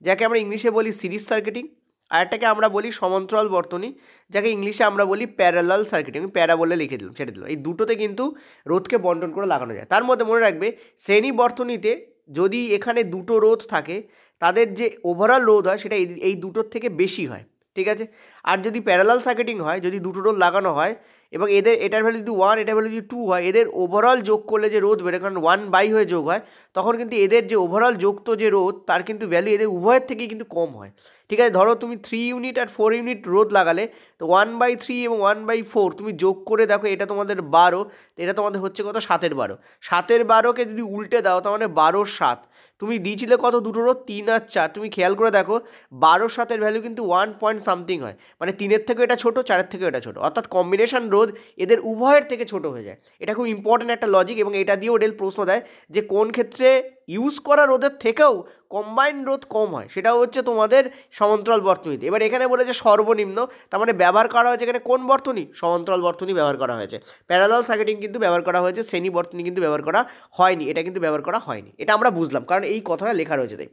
যাকে আমরা ইংলিশে বলি সিরিজ সার্কিটিং, আর একটাকে আমরা বলি সমান্তরাল বর্তনী, যাকে ইংলিশে আমরা বলি প্যারালাল সার্কিটিং। আমি প্যারা বলে লিখে দিলাম, ছেড়ে দিলাম। এই দুটোতে কিন্তু রোধকে বন্টন করে লাগানো যায়। তার মধ্যে মনে রাখবে শ্রেণী বর্তনীতে যদি এখানে দুটো রোধ থাকে, তাদের যে ওভারঅল রোধ হয় সেটা এই দুটোর থেকে বেশি হয়। ঠিক আছে। আর যদি প্যারালাল সার্কিটিং হয়, যদি দুটো রোধ লাগানো হয় এবং এটার ভ্যালু যদি 1, এটার ভ্যালু যদি 2 হয়, এদের ওভারঅল যোগ করলে যে রোধ বেরোয়, কারণ 1/, হয়ে যোগ হয়, তখন কিন্তু এদের যে ওভারঅল যুক্ত যে রোধ তার কিন্তু ভ্যালু এদের উভয়ের থেকেই কিন্তু কম হয়। ঠিক আছে, ধরো তুমি 3 ইউনিট আর 4 ইউনিট রোধ লাগালে, তো 1/3 এবং 1/4 তুমি যোগ করে দেখো, এটা তোমাদের 12, এটা তোমাদের হচ্ছে কত, 7-এর 12। 7-এর 12কে যদি উল্টে দাও তার মানে 12-র 7। তুমি দিয়েছিলে কত, দুটো রোধ 3 আর 4, তুমি খেয়াল করে দেখো 12-র 7-এর ভ্যালু কিন্তু 1 পয়েন্ট সামথিং হয়, মানে 3-এর থেকেও এটা ছোটো, 4-এর থেকেও এটা ছোটো, অর্থাৎ কম্বিনেশন রোধ এদের উভয়ের থেকে ছোট হয়ে যায়। এটা খুব ইম্পর্টেন্ট একটা লজিক, এবং এটা দিয়েও ওডেল প্রশ্ন দেয় যে কোন ক্ষেত্রে ইউজ করা রোধের থেকেও কম্বাইন্ড রোধ কম হয়, সেটাও হচ্ছে তোমাদের সমান্তরাল বর্তনীতে। এবার এখানে বলেছে সর্বনিম্ন, তার মানে ব্যবহার করা হয়েছে এখানে কোন বর্তনী, সমান্তরাল বর্তনী ব্যবহার করা হয়েছে। প্যারালাল সার্কিটিং কিন্তু ব্যবহার করা হয়েছে, শ্রেণী বর্তনী কিন্তু ব্যবহার করা হয়নি, এটা কিন্তু ব্যবহার করা হয়নি। এটা আমরা বুঝলাম, কারণ এই কথাটা লেখা রয়েছে তাই।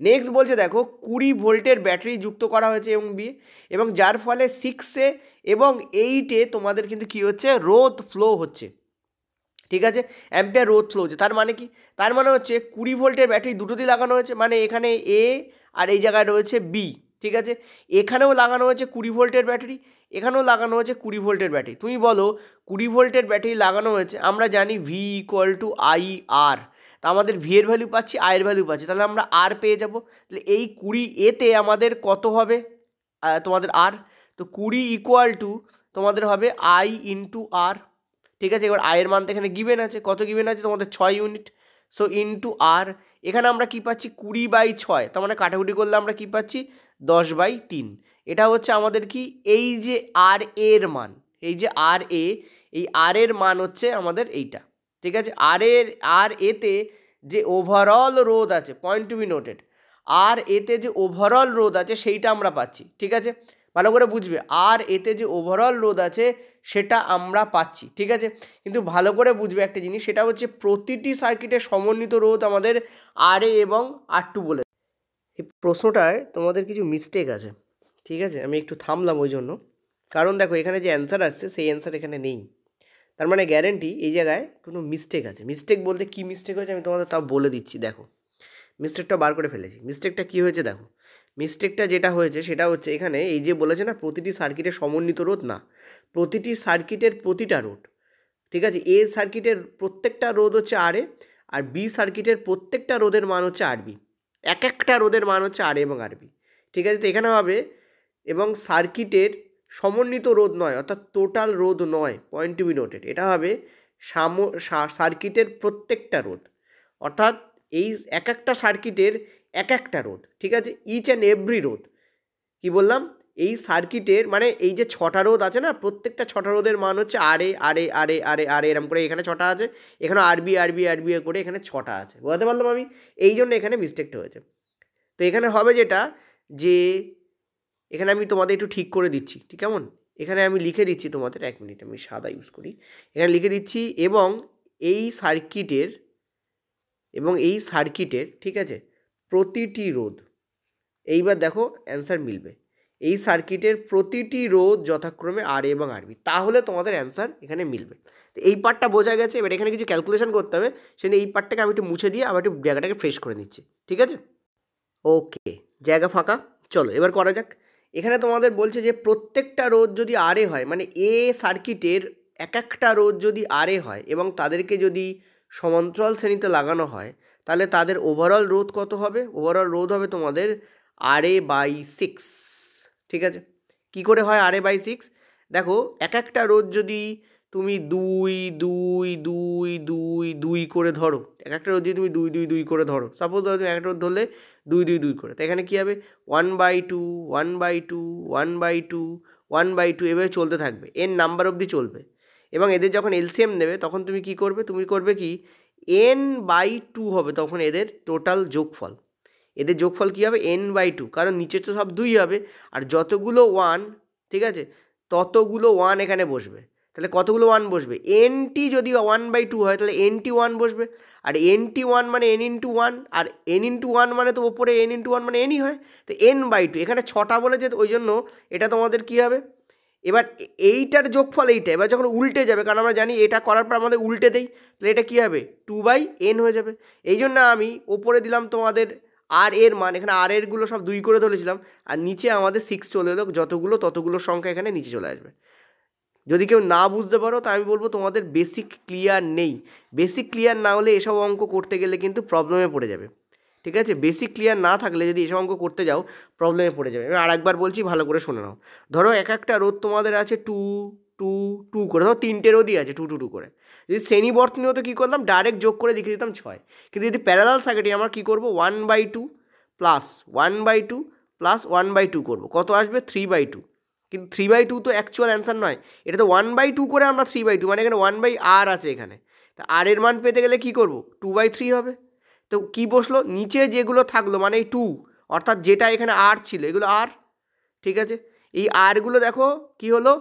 নেক্সট বলছে দেখো 20 ভোল্টের ব্যাটারি যুক্ত করা হয়েছে এবং যার ফলে 6-এ এবং 8-এ তোমাদের কিন্তু কি হচ্ছে, রোধ ফ্লো হচ্ছে। ঠিক আছে, অ্যাম্পিয়ার রোধ ফ্লো হচ্ছে। তার মানে কি, তার মানে হচ্ছে 20 ভোল্টের ব্যাটারি দুটোতেই লাগানো হয়েছে, মানে এখানে এ আর এই জায়গায় রয়েছে বি। ঠিক আছে, এখানেও লাগানো হয়েছে 20 ভোল্টের ব্যাটারি, এখানেও লাগানো হয়েছে 20 ভোল্টের ব্যাটারি। তুমি বলো 20 ভোল্টের ব্যাটারি লাগানো হয়েছে, আমরা জানি ভি ইকুয়াল টু আই আর, তা আমাদের ভি এর ভ্যালু পাচ্ছি, আই এর ভ্যালু পাচ্ছি, তাহলে আমরা আর পেয়ে যাব। তাহলে এই 20 এতে আমাদের কত হবে, তোমাদের আর, তো 20 ইকুয়াল টু তোমাদের হবে আই ইন্টু আর। ঠিক আছে, এবার আয়ের মান তো এখানে গিভেন আছে, কত গিভেন আছে তোমাদের 6 ইউনিট, সো ইন্টু আর। এখানে আমরা কি পাচ্ছি, 20/6, তার মানে কাটাকুটি করলে আমরা কি পাচ্ছি, 10/3। এটা হচ্ছে আমাদের কি, এই যে আর এর মান, এই যে আর এ, এই আর এর মান হচ্ছে আমাদের এইটা। ঠিক আছে, আর এতে যে ওভারঅল রোধ আছে, পয়েন্ট টু বি নোটেড, আর এতে যে ওভারঅল রোধ আছে সেইটা আমরা পাচ্ছি। ঠিক আছে, ভালো করে বুঝবে, আর এতে যে ওভারঅল রোধ আছে সেটা আমরা পাচ্ছি। ঠিক আছে, কিন্তু ভালো করে বুঝবে একটা জিনিস, সেটা হচ্ছে প্রতিটি সার্কিটের সমন্বিত রোধ আমাদের আর এ এবং R2 বলে। এই প্রশ্নটায় তোমাদের কিছু মিস্টেক আছে। ঠিক আছে, আমি একটু থামলাম ওই জন্য, কারণ দেখো এখানে যে অ্যান্সার আসছে সেই অ্যান্সার এখানে নেই, তার মানে গ্যারেন্টি এই জায়গায় কোনো মিস্টেক আছে। মিস্টেক বলতে কী মিস্টেক হয়েছে আমি তোমাদের তাও বলে দিচ্ছি। দেখো মিস্টেকটা বার করে ফেলেছি। মিস্টেকটা কী হয়েছে দেখো, মিস্টেকটা যেটা হয়েছে সেটা হচ্ছে, এখানে এই যে বলেছে না প্রতিটি সার্কিটের সমন্বিত রোধ, না, প্রতিটি সার্কিটের প্রতিটা রোধ। ঠিক আছে, এ সার্কিটের প্রত্যেকটা রোধ হচ্ছে আর এ, আর বি সার্কিটের প্রত্যেকটা রোধের মান হচ্ছে আর বি, এক একটা রোধের মান হচ্ছে আর এ এবং আর বি। ঠিক আছে, তো এখানে হবে এবং সার্কিটের সমন্বিত রোধ নয়, অর্থাৎ টোটাল রোধ নয়, পয়েন্ট টু বি নোটেড, এটা হবে সার্কিটের প্রত্যেকটা রোধ, অর্থাৎ এই এক একটা সার্কিটের এক একটা রোধ। ঠিক আছে, ইচ অ্যান্ড এভরি রোধ, কি বললাম, এই সার্কিটের মানে এই যে 6টা রোধ আছে না, প্রত্যেকটা 6টা রোধের মান হচ্ছে আর এ আর এ আর এ আর এ আর এ, এরকম করে এখানে 6টা আছে, এখানে আরবি আরবি আরবি করে এখানে 6টা আছে। বুঝতে পারলাম আমি, এই জন্য এখানে মিস্টেকটা হয়েছে। তো এখানে হবে যেটা, যে এখানে আমি তোমাদের একটু ঠিক করে দিচ্ছি, ঠিক কেমন, এখানে আমি লিখে দিচ্ছি তোমাদের, 1 মিনিট আমি সাদা ইউজ করি, এখানে লিখে দিচ্ছি এবং এই সার্কিটের ঠিক আছে প্রতিটি রোধ, এইবার দেখো অ্যান্সার মিলবে, এই সার্কিটের প্রতিটি রোধ যথাক্রমে আর এ এবং আরবি, তাহলে তোমাদের অ্যান্সার এখানে মিলবে। তো এই পার্টটা বোঝা গেছে। এবার এখানে কিছু ক্যালকুলেশন করতে হবে, সেটা এই পার্টটাকে আমি একটু মুছে দিয়ে আবার একটু জায়গাটাকে ফ্রেশ করে নিচ্ছি। ঠিক আছে, ওকে, জায়গা ফাঁকা, চলো এবার করা যাক। এখানে তোমাদের বলছে যে প্রত্যেকটা রোধ যদি আর এ হয়, মানে এ সার্কিটের এক একটা রোধ যদি আর এ হয় এবং তাদেরকে যদি সমান্তরাল শ্রেণীতে লাগানো হয়, তাহলে তাদের ওভারঅল রোধ কত হবে, ওভারঅল রোধ হবে তোমাদের RA/6। ঠিক আছে, কি করে হয় RA/6, দেখো এক একটা রোধ যদি তুমি 2 করে ধরো, এক একটা রোধ যদি তুমি 2 করে ধরো, সাপোজ ধরো তুমি একটা রোধ ধরলে 2 করে, তো এখানে কী হবে 1/2 1/2 1/2 1/2 এভাবে চলতে থাকবে, এন নাম্বার অবধি চলবে। এবং এদের যখন এলসিএম নেবে তখন তুমি কি করবে, তুমি করবে কি n/2 হবে তখন এদের টোটাল যোগফল, এদের যোগফল কী হবে n/2, কারণ নিচে তো সব 2 হবে, আর যতগুলো 1, ঠিক আছে, ততগুলো 1 এখানে বসবে, তাহলে কতগুলো 1 বসবে, nt যদি 1/2 হয় তাহলে nt 1 বসবে, আর nt 1 মানে n ইন্টু 1, আর n ইন্টু 1 মানে তো ওপরে n ইন্টু 1 মানে nই হয়, তো n/2, এখানে 6টা বলেছে ওই জন্য এটা তোমাদের কী হবে, এবার এইটার যোগফল এইটা, এবার যখন উল্টে যাবে, কারণ আমরা জানি এটা করার পর আমাদের উল্টে দেই, তাহলে এটা কী হবে 2/n হয়ে যাবে। এই জন্য আমি ওপরে দিলাম তোমাদের আর এর মান এখানে আর এরগুলো সব 2 করে ধরেছিলাম, আর নিচে আমাদের 6 চলে এলো, যতগুলো ততগুলো সংখ্যা এখানে নিচে চলে আসবে। যদি কেউ না বুঝতে পারো তা আমি বলবো তোমাদের বেসিক ক্লিয়ার নেই। বেসিক ক্লিয়ার না হলে এসব অঙ্ক করতে গেলে কিন্তু প্রবলেমে পড়ে যাবে, ঠিক আছে? বেসিক ক্লিয়ার না থাকলে যদি এসব অঙ্ক করতে যাও প্রবলেমে পড়ে যাবে। আমি আরেকবার বলছি, ভালো করে শুনে নাও। ধরো এক একটা রোধ তোমাদের আছে 2 2 2 করে, ধরো 3টে রোধই আছে 2 2 2 করে। যদি শ্রেণীবর্তনী হতো কী করলাম, ডাইরেক্ট যোগ করে লিখে দিতাম 6। কিন্তু যদি প্যারালাল সার্কিটে আমরা কী করবো, 1/2 প্লাস 1/2 প্লাস 1/2 করবো, কত আসবে 3/2। কিন্তু 3/2 তো অ্যাকচুয়াল অ্যান্সার নয়, এটা তো 1/2 করে আমরা 3/2, মানে এখানে 1/r আছে এখানে। তা আর এর মান পেতে গেলে কী করবো, 2/3 হবে। তো কী বসলো, নিচে যেগুলো থাকলো মানে এই 2, অর্থাৎ যেটা এখানে আর ছিল এগুলো আর, ঠিক আছে? এই আরগুলো দেখো কি হলো,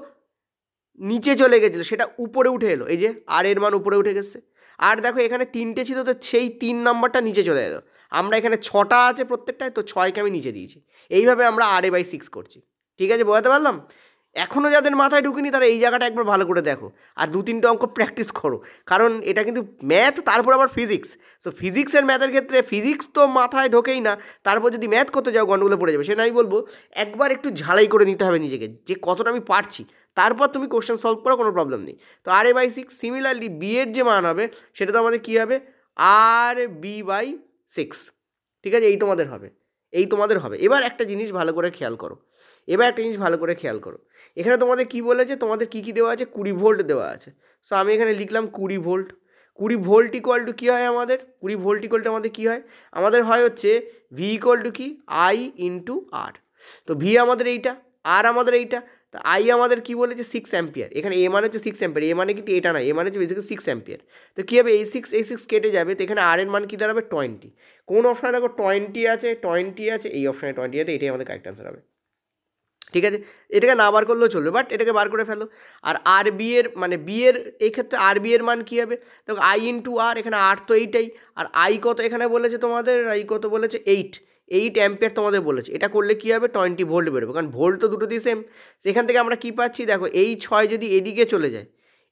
নিচে চলে গেছিলো, সেটা উপরে উঠে এলো, এই যে আর এর মান উপরে উঠে গেছে। আর দেখো এখানে 3টে ছিল, তো সেই 3 নম্বরটা নিচে চলে এলো। আমরা এখানে 6টা আছে প্রত্যেকটায়, তো 6কে আমি নিচে দিয়েছি। এইভাবে আমরা RA/6 করছি, ঠিক আছে? বোঝাতে পারলাম? এখনও যাদের মাথায় ঢুকিনি তারা এই জায়গাটা একবার ভালো করে দেখো, আর 2-3টে অঙ্ক প্র্যাকটিস করো, কারণ এটা কিন্তু ম্যাথ, তারপর আবার ফিজিক্স। সো ফিজিক্সের ম্যাথের ক্ষেত্রে ফিজিক্স তো মাথায় ঢোকেই না, তারপর যদি ম্যাথ করতে যাও গন্ডগোলে পড়ে যাবে। সেটা আমি বলবো একবার একটু ঝালাই করে নিতে হবে নিজেকে, যে কতটা আমি পারছি, তারপর তুমি কোশ্চেন সলভ করো, কোনো প্রবলেম নেই। তো RA/6, সিমিলারলি বি এর যে মান হবে সেটা তো আমাদের কী হবে, RB/6, ঠিক আছে? এই তোমাদের হবে। এবার একটা জিনিস ভালো করে খেয়াল করো, এখানে তোমাদের কি বলেছে, তোমাদের কি দেওয়া আছে, 20 ভোল্ট দেওয়া আছে। সো আমি এখানে লিখলাম 20 ভোল্ট। 20 ভোল্ট ইকুয়াল টু কী হয় আমাদের, 20 ভোল্ট ইকুয়াল টু আমাদের কী হয়, আমাদের হয় হচ্ছে ভি ইকুয়াল টু কি, I ইন্টু আর। তো ভি আমাদের এইটা, আর আমাদের এইটা, তা আই আমাদের কী বলেছে 6 অ্যাম্পিয়ার। এখানে এ মানে হচ্ছে 6 অ্যাম্পিয়ার, এ মানে কিন্তু এটা না, এ মানে হচ্ছে বেসিক্যালি 6 অ্যাম্পিয়ার। তো কী হবে, এই 6 কেটে যাবে, তো এখানে আর এর মান কী দাঁড়াবে 20। কোন অপশানে দেখো 20 আছে, এই অপশানে 20 আছে, এটাই আমাদের কারেক্ট অ্যান্সার হবে, ঠিক আছে? এটাকে না বার করলেও চলবে, বাট এটাকে বার করে ফেলো। আর আর বি এর মানে বি এর এই ক্ষেত্রে আর বি এর মান কী হবে, দেখো I ইন্টু আর, এখানে আর তো এইটাই, আর আই কত এখানে বলেছে তোমাদের, আই কত বলেছে 8 অ্যাম্পিয়ার তোমাদের বলেছে। এটা করলে কী হবে, 20 ভোল্ট বেরোবে, কারণ ভোল্ট তো দুটো দিয়ে সেম। সেখান থেকে আমরা কী পাচ্ছি, দেখো এই 6 যদি এদিকে চলে যায়,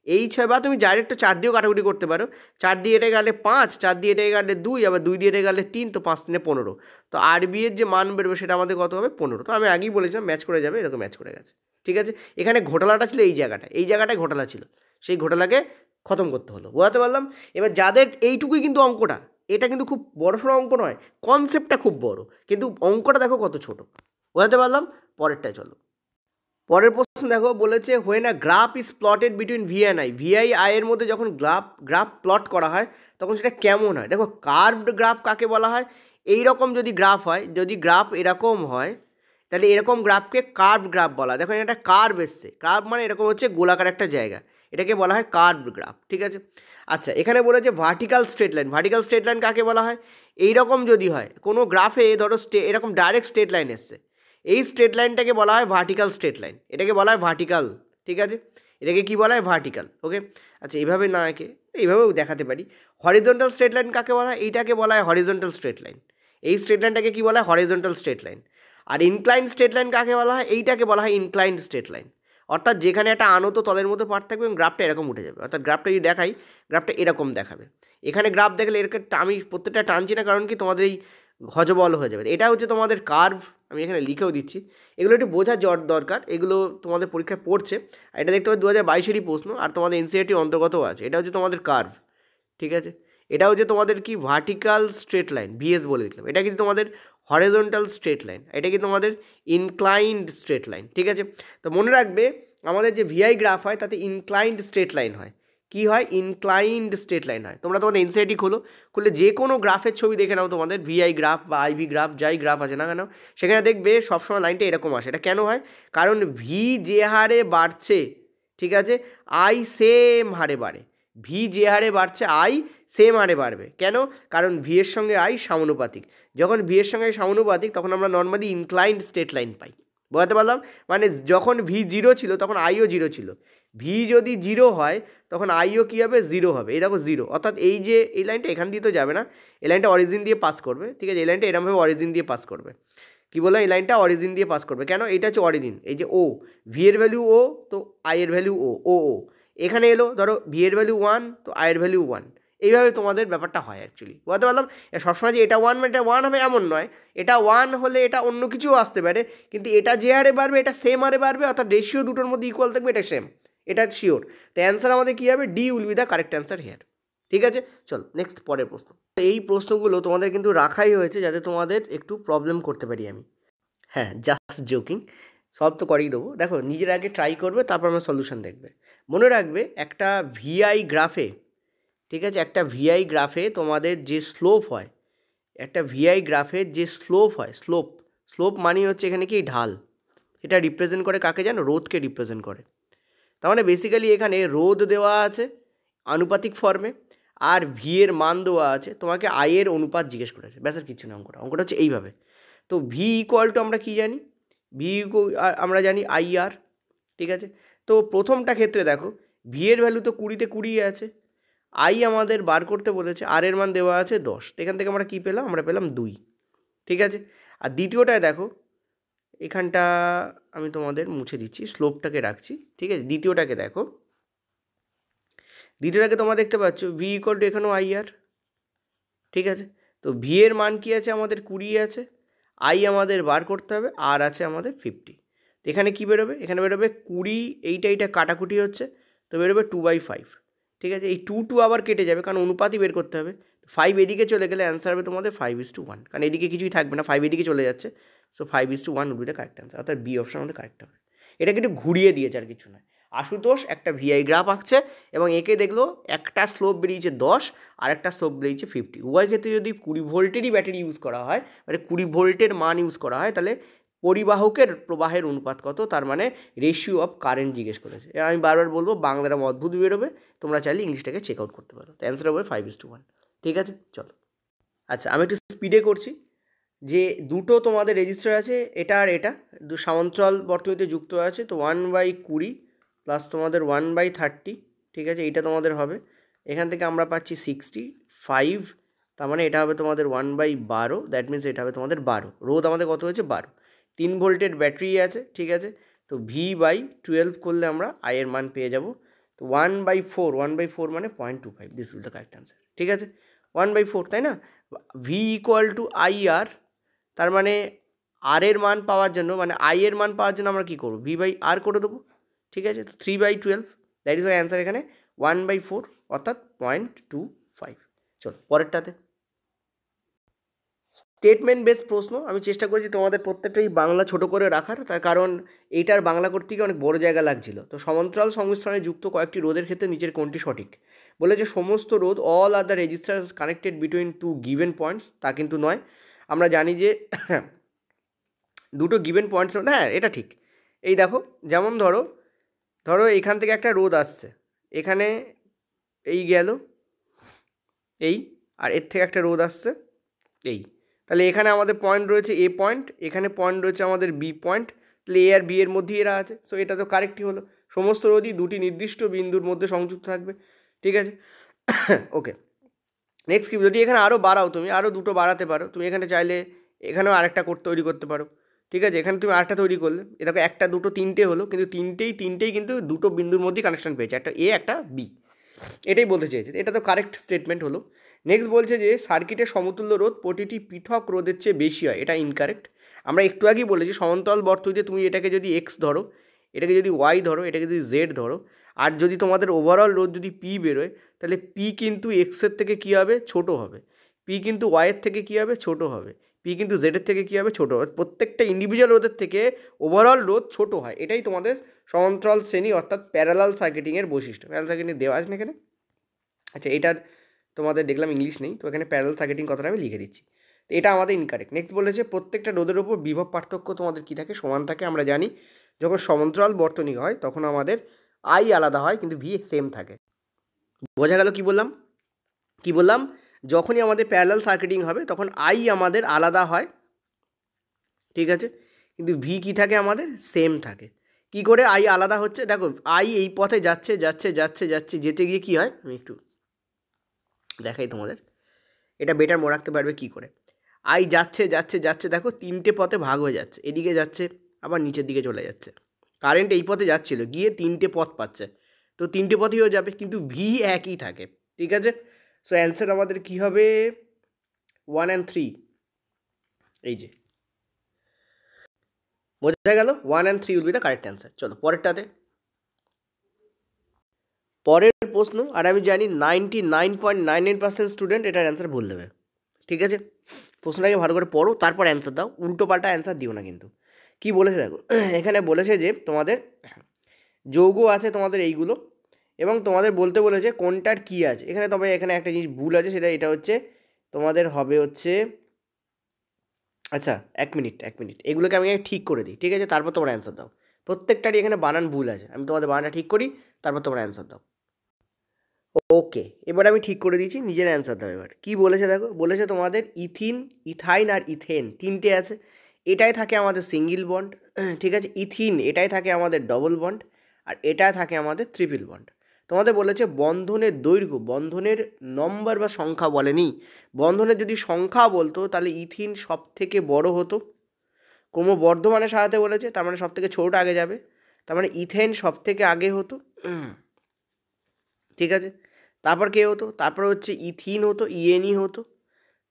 এই 6, বা তুমি ডাইরেক্ট 4 দিয়েও কাটাকুটি করতে পারো, 4 দিয়ে এটা গেলে 5, 4 দিয়ে এটা গেলে 2, আবার 2 দিয়ে এটা গেলে 3, তো 5 3 15। তো আর বি এর যে মান বেরোবে সেটা আমাদের কত হবে 15। তো আমি আগেই বলেছিলাম ম্যাচ করে যাবে, এরকম ম্যাচ করে গেছে, ঠিক আছে? এখানে ঘোটালাটা ছিল এই জায়গাটায় ঘোটালা ছিল, সেই ঘোটালাকে খতম করতে হলো, বোঝাতে পারলাম? এবার যাদের এইটুকুই কিন্তু অঙ্কটা, এটা কিন্তু খুব বড়সড় অঙ্ক নয়, কনসেপ্টটা খুব বড়, কিন্তু অঙ্কটা দেখো কত ছোট, বোঝাতে পারলাম? পরেরটায় চলো। পরের প্রশ্ন দেখো, বলেছে when a graph is plotted between V and I এর মধ্যে যখন গ্রাফ প্লট করা হয় তখন সেটা কেমন হয়। দেখো কার্ভড গ্রাফ কাকে বলা হয়, এই রকম যদি গ্রাফ হয়, যদি গ্রাফ এরকম হয় তাহলে এরকম গ্রাফকে কার্ভ গ্রাফ বলা হয়। দেখো এটা কার্ভ এসছে, কার্ভ মানে এরকম হচ্ছে গোলাকার একটা জায়গা, এটাকে বলা হয় কার্ভ গ্রাফ, ঠিক আছে? আচ্ছা, এখানে বলেছে ভার্টিক্যাল স্ট্রেট লাইন কাকে বলা হয়, এই রকম যদি হয় কোনো গ্রাফে, ধরো এরকম ডাইরেক্ট স্ট্রেট লাইন এসছে, এই স্ট্রেট লাইনটাকে বলা হয় ভার্টিক্যাল স্ট্রেট লাইন, এটাকে বলা হয় ভার্টিক্যাল, ঠিক আছে? এটাকে কি বলা হয়, ভার্টিক্যাল, ওকে? আচ্ছা, এইভাবে না একে এইভাবেও দেখাতে পারি। হরিজন্টাল স্ট্রেট লাইন কাকে বলা হয়, এইটাকে বলা হয় হরিজন্টাল স্ট্রেট লাইন, এই স্ট্রেট লাইনটাকে কী বলা হয়, হরিজন্টাল স্ট্রেট লাইন। আর ইনক্লাইন্ড স্ট্রেট লাইন কাকে বলা হয়, এইটাকে বলা হয় ইনক্লাইন্ড স্ট্রেট লাইন, অর্থাৎ যেখানে একটা আনত তলের মধ্যে পার্ট থাকবে এবং গ্রাফটা এরকম উঠে যাবে, অর্থাৎ গ্রাফটা যদি দেখাই, গ্রাফটা এরকম দেখাবে। এখানে গ্রাফ দেখলে এরকম আমি প্রত্যেকটা টানছি না, কারণ কি তোমাদের এই হজবল হয়ে যাবে। এটা হচ্ছে তোমাদের কার্ভ, আমি এখানে লিখেও দিচ্ছি, এগুলো একটু বোঝার দরকার, এগুলো তোমাদের পরীক্ষায় পড়ছে। এটা দেখতে পাবে 2022-এরই প্রশ্ন, আর তোমাদের এনসিইআরটি অন্তর্গতও আছে। এটা হচ্ছে তোমাদের কার্ভ, ঠিক আছে? এটা হচ্ছে তোমাদের কি ভার্টিক্যাল স্ট্রেট লাইন, ভিএস বলে দিলাম। এটা কিন্তু তোমাদের হরিজন্টাল স্ট্রেট লাইন, এটা কিন্তু তোমাদের ইনক্লাইন্ড স্ট্রেট লাইন, ঠিক আছে? তো মনে রাখবে আমাদের যে ভিআই গ্রাফ হয় তাতে ইনক্লাইন্ড স্ট্রেট লাইন হয়, কি হয়, ইনক্লাইন্ড স্ট্রেট লাইন হয়। তোমরা তোমাদের এনসিইআরটি খুলে যে কোনো গ্রাফের ছবি দেখে নাও, তোমাদের ভিআই গ্রাফ বা আইভি গ্রাফ যাই গ্রাফ আছে না কেন, সেখানে দেখবে সবসময় লাইনটা এরকম আসে। এটা কেন হয়, কারণ ভি যে হারে বাড়ছে, ঠিক আছে, আই সেম হারে বাড়ে, ভি যে হারে বাড়ছে আই সেম হারে বাড়বে। কেন, কারণ ভি এর সঙ্গে আই সমানুপাতিক, যখন ভি এর সঙ্গে সমানুপাতিক তখন আমরা নর্মালি ইনক্লাইন্ড স্ট্রেট লাইন পাই, বোঝাতে পারলাম? মানে যখন ভি 0 ছিল তখন আইও 0 ছিল, ভি যদি 0 হয় তখন আইও কী হবে, 0 হবে। এই দেখো 0, অর্থাৎ এই যে এই লাইনটা এখান দিয়ে তো যাবে না, এই লাইনটা অরিজিন দিয়ে পাস করবে, ঠিক আছে? এই লাইনটা এরকমভাবে অরিজিন দিয়ে পাস করবে, কী বললাম, এই লাইনটা অরিজিন দিয়ে পাস করবে। কেন, এটা হচ্ছে অরিজিন, এই যে ও, ভি এর ভ্যালু ও, তো আই এর ভ্যালু ও ও ও, এখানে এলো, ধরো ভি এর ভ্যালু 1, তো আই এর ভ্যালু 1, এইভাবে তোমাদের ব্যাপারটা হয় অ্যাকচুয়ালি, বলতে পারলাম। সবসময় যে এটা 1 মানে এটা 1 হবে এমন নয়, এটা 1 হলে এটা অন্য কিছুও আসতে পারে, কিন্তু এটা যে হারে বাড়বে এটা সেম হারে বাড়বে, অর্থাৎ রেশিও দুটোর মধ্যে ইকুয়াল থাকবে, এটা সেম, এটা শিওর। তো অ্যান্সার আমাদের কী হবে, D will be the correct answer here. ঠিক আছে, চলো নেক্সট পরের প্রশ্ন। এই প্রশ্নগুলো তোমাদের কিন্তু রাখাই হয়েছে যাতে তোমাদের একটু প্রবলেম করতে পারি আমি। হ্যাঁ, জাস্ট জোকিং, সলভ তো করেই দেবো। দেখো নিজের আগে ট্রাই করবে, তারপর আমার সলিউশন দেখবে। মনে রাখবে একটা ভিআই গ্রাফে, ঠিক আছে, একটা ভিআই গ্রাফে তোমাদের যে স্লোপ হয়, একটা ভিআই গ্রাফের যে স্লোপ হয়, স্লোপ, স্লোপ মানে হচ্ছে এখানে কি ঢাল, এটা রিপ্রেজেন্ট করে কাকে জানো, রোধকে রিপ্রেজেন্ট করে। তার মানে বেসিক্যালি এখানে রোধ দেওয়া আছে আনুপাতিক ফর্মে, আর ভি এর মান দেওয়া আছে, তোমাকে আই এর অনুপাত জিজ্ঞেস করেছে, ব্যাস আর কিছু না। অঙ্কটা হচ্ছে এইভাবে। তো ভি ইকুয়াল টু আমরা কী জানি, ভি আমরা জানি আই আর, ঠিক আছে। তো প্রথমটা ক্ষেত্রে দেখো ভি এর ভ্যালু তো 20-তে 20 আছে, আই আমাদের বার করতে বলেছে, আর এর মান দেওয়া আছে 10, এখান থেকে আমরা কী পেলাম, আমরা পেলাম 2, ঠিক আছে। আর দ্বিতীয়টায় দেখো, এখানটা আমি তোমাদের মুছে দিচ্ছি, স্লোপটাকে রাখছি, ঠিক আছে। দ্বিতীয়টাকে দেখো, দ্বিতীয়টাকে তোমরা দেখতে পাচ্ছ ভি ইকুয়াল টু এখানেও আই আর, ঠিক আছে। তো ভি এর মান কী আছে আমাদের 20 আছে, আই আমাদের বার করতে হবে, আর আছে আমাদের 50। তো এখানে কী বেরোবে, এখানে বেরোবে 20, এইটা কাটাকুটি হচ্ছে, তো বেরোবে 2/5, ঠিক আছে। এই 2 আবার কেটে যাবে কারণ অনুপাতই বের করতে হবে, 5 এদিকে চলে গেলে অ্যান্সার হবে তোমাদের 5:1, কারণ এদিকে কিছুই থাকবে না, 5 এদিকে চলে যাচ্ছে, so 5:1 will be the correct answer, অর্থাৎ বি অপশন আমাদের কারেক্ট হবে। এটাকে একটু ঘুরিয়ে দিয়েছে, আর কিছু নয়। আশুতোষ একটা ভিআই গ্রাফ আঁকছে এবং একে দেখলো একটা স্লোপ বেরিয়েছে 10 আর একটা স্লোপ বেরিয়েছে 50, উভয় ক্ষেত্রে যদি 20 ভোল্টেরই ব্যাটারি ইউজ করা হয়, মানে 20 ভোল্টের মান ইউজ করা হয়, তাহলে পরিবাহকের প্রবাহের অনুপাত কত, তার মানে রেশিও অফ কারেন্ট জিজ্ঞেস করেছে। আমি বারবার বলবো বাংলাটা অদ্ভুত বেরোবে, তোমরা চাইলে ইংলিশটাকে চেক আউট করতে পারো। তো অ্যান্সার হবে 5:1, ঠিক আছে। চলো, আচ্ছা আমি একটু স্পিডে করছি। যে দুটো তোমাদের রেজিস্টার আছে, এটা আর এটা সমান্তরাল বর্তনীতে যুক্ত আছে, তো 1/20 প্লাস তোমাদের 1/30, ঠিক আছে, এইটা তোমাদের হবে। এখান থেকে আমরা পাচ্ছি 65, তার মানে এটা হবে তোমাদের 1/12, দ্যাট মিনস এটা হবে তোমাদের 12। রোধ আমাদের কত হয়েছে, 12। 3 ভোল্টের ব্যাটারি আছে, ঠিক আছে। তো V/12 করলে আমরা আই এর মান পেয়ে যাব। তো 1/4 মানে 0.25, this will the correct answer, ঠিক আছে। 1/4, তাই না। ভি ইকুয়াল টু আই আর, তার মানে আর এর মান পাওয়ার জন্য, মানে আই এর মান পাওয়ার জন্য আমরা কী করবো, V/R করে দেবো, ঠিক আছে। তো 3/12, দ্যাট ইজ মাই অ্যান্সার এখানে 1/4, অর্থাৎ 0.25। চলো পরেরটাতে, স্টেটমেন্ট বেস প্রশ্ন। আমি চেষ্টা করেছি তোমাদের প্রত্যেকটাই বাংলা ছোট করে রাখার, তার কারণ এইটার বাংলা করতে গিয়ে অনেক বড় জায়গা লাগছিল। তো সমান্তরাল সংমিশ্রণে যুক্ত কয়েকটি রোধের ক্ষেত্রে নিচের কোনটি সঠিক, বলেছে সমস্ত রোধ, all are the registers connected between 2 given points, তা কিন্তু নয়। আমরা জানি যে দুটো গিভেন পয়েন্টস, হ্যাঁ এটা ঠিক। এই দেখো, যেমন ধরো এখান থেকে একটা রোধ আসছে, এখানে এই গেল এই, আর এর থেকে একটা রোধ আসছে এই, তাহলে এখানে আমাদের পয়েন্ট রয়েছে এ পয়েন্ট, এখানে পয়েন্ট রয়েছে আমাদের বি পয়েন্ট, তাহলে এ আর বি এর মধ্যেই এরা আছে, সো এটা তো কারেক্টই হলো। সমস্ত রোধই দুটি নির্দিষ্ট বিন্দুর মধ্যে সংযুক্ত থাকবে, ঠিক আছে। ওকে, নেক্সট কি, যদি এখানে আরও বাড়াও, তুমি আরও দুটো বাড়াতে পারো, তুমি এখানে চাইলে এখানেও আরেকটা তৈরি করতে পারো, ঠিক আছে। এখানে তুমি আরেকটা তৈরি করলে, এটাকে একটা দুটো তিনটে হলো, কিন্তু তিনটেই কিন্তু দুটো বিন্দুর মধ্যেই কানেকশন পেয়েছে, একটা এ একটা বি, এটাই বলতে চেয়েছে। এটা তো কারেক্ট স্টেটমেন্ট হলো। নেক্সট বলছে যে সার্কিটের সমতুল্য রোধ প্রতিটি পৃথক রোধের চেয়ে বেশি হয়, এটা ইনকারেক্ট। আমরা একটু আগেই বলেছি সমান্তরাল বর্তনীতে তুমি এটাকে যদি এক্স ধরো, এটাকে যদি ওয়াই ধরো, এটাকে যদি জেড ধরো, আর যদি তোমাদের ওভারঅল রোধ যদি পি বেরোয়, তাহলে পি কিন্তু এক্সের থেকে কী হবে, ছোটো হবে, পি কিন্তু ওয়াইয়ের থেকে কী হবে, ছোটো হবে, পি কিন্তু জেডের থেকে কী হবে, ছোটো হবে। প্রত্যেকটা ইন্ডিভিজুয়াল রোধের থেকে ওভারঅল রোধ ছোটো হয়, এটাই তোমাদের সমান্তরাল শ্রেণী অর্থাৎ প্যারালাল সার্কিটিংয়ের বৈশিষ্ট্য। প্যারালাল সার্কিটিং দেওয়া আছে না এখানে, আচ্ছা এটার তোমাদের দেখলাম ইংলিশ নেই, তো এখানে প্যারালাল সার্কিটিং কথাটা আমি লিখে দিচ্ছি। তো এটা আমাদের ইনকারেক্ট। নেক্সট বলেছে প্রত্যেকটা রোধের উপর বিভব পার্থক্য তোমাদের কী থাকে, সমান থাকে। আমরা জানি যখন সমান্তরাল বর্তনী হয় তখন আমাদের আই আলাদা হয় কিন্তু ভি সেম থাকে। বোঝা গেল কি বললাম, যখনই আমাদের প্যারালাল সার্কিটিং হবে তখন আই আমাদের আলাদা হয়, ঠিক আছে, কিন্তু ভি কী থাকে, আমাদের সেম থাকে। কি করে আই আলাদা হচ্ছে, দেখো আই এই পথে যাচ্ছে, যেতে গিয়ে কী হয়, আমি একটু দেখাই তোমাদের, এটা বেটার মনে রাখতে পারবে কি করে। আই যাচ্ছে, দেখো তিনটে পথে ভাগ হয়ে যাচ্ছে, এদিকে যাচ্ছে আবার নিচের দিকে চলে যাচ্ছে। কারেন্ট এই পথে যাচ্ছিল, গিয়ে তিনটে পথ পাচ্ছে, তো তিনটে পথেও যাবে, কিন্তু ভি একই থাকে, ঠিক আছে। সো অ্যান্সার আমাদের কী হবে 1 and 3, এই যে বোঝা গেল 1 and 3 will be the correct answer. চলো পরেরটাতে, পরের প্রশ্ন, আর আমি জানি 99.99% স্টুডেন্ট এটার অ্যান্সার ভুল দেবে, ঠিক আছে? প্রশ্নটাকে ভালো করে পড়ো, তারপর অ্যান্সার দাও, উল্টো পাল্টা অ্যান্সার দিও না কিন্তু। কি বলেছে দেখো, এখানে বলেছে যে তোমাদের যৌগ আছে তোমাদের এইগুলো, এবং তোমাদের বলতে বলেছে কোনটার কী আছে। এখানে তবে এখানে একটা জিনিস ভুল আছে, সেটা এটা হচ্ছে তোমাদের হবে হচ্ছে, আচ্ছা এক মিনিট এগুলোকে আমি ঠিক করে দিই, ঠিক আছে? তারপর তোমরা অ্যান্সার দাও। প্রত্যেকটারই এখানে বানান ভুল আছে, আমি তোমাদের বানানটা ঠিক করি, তারপর তোমরা অ্যান্সার দাও। ওকে, এবার আমি ঠিক করে দিয়েছি, নিজের অ্যান্সার দাও। এবার কী বলেছে দেখো, বলেছে তোমাদের ইথিন, ইথাইন আর ইথেন তিনটে আছে, এটাই থাকে আমাদের সিঙ্গেল বন্ড, ঠিক আছে? ইথিন এটাই থাকে আমাদের ডবল বন্ড, আর এটা থাকে আমাদের ট্রিপল বন্ড। তোমাদের বলেছে বন্ধনের দৈর্ঘ্য, বন্ধনের নম্বর বা সংখ্যা বলেনি, বন্ধনের যদি সংখ্যা বলতো তাহলে ইথিন সব থেকে বড় হতো, ক্রমবর্ধমানে সাজাতে বলেছে, তার মানে সব থেকে ছোট আগে যাবে, তার মানে ইথেন সব থেকে আগে হতো, ঠিক আছে? তারপর কে হতো, তারপর হচ্ছে ইথিন হতো, ইএনই হতো,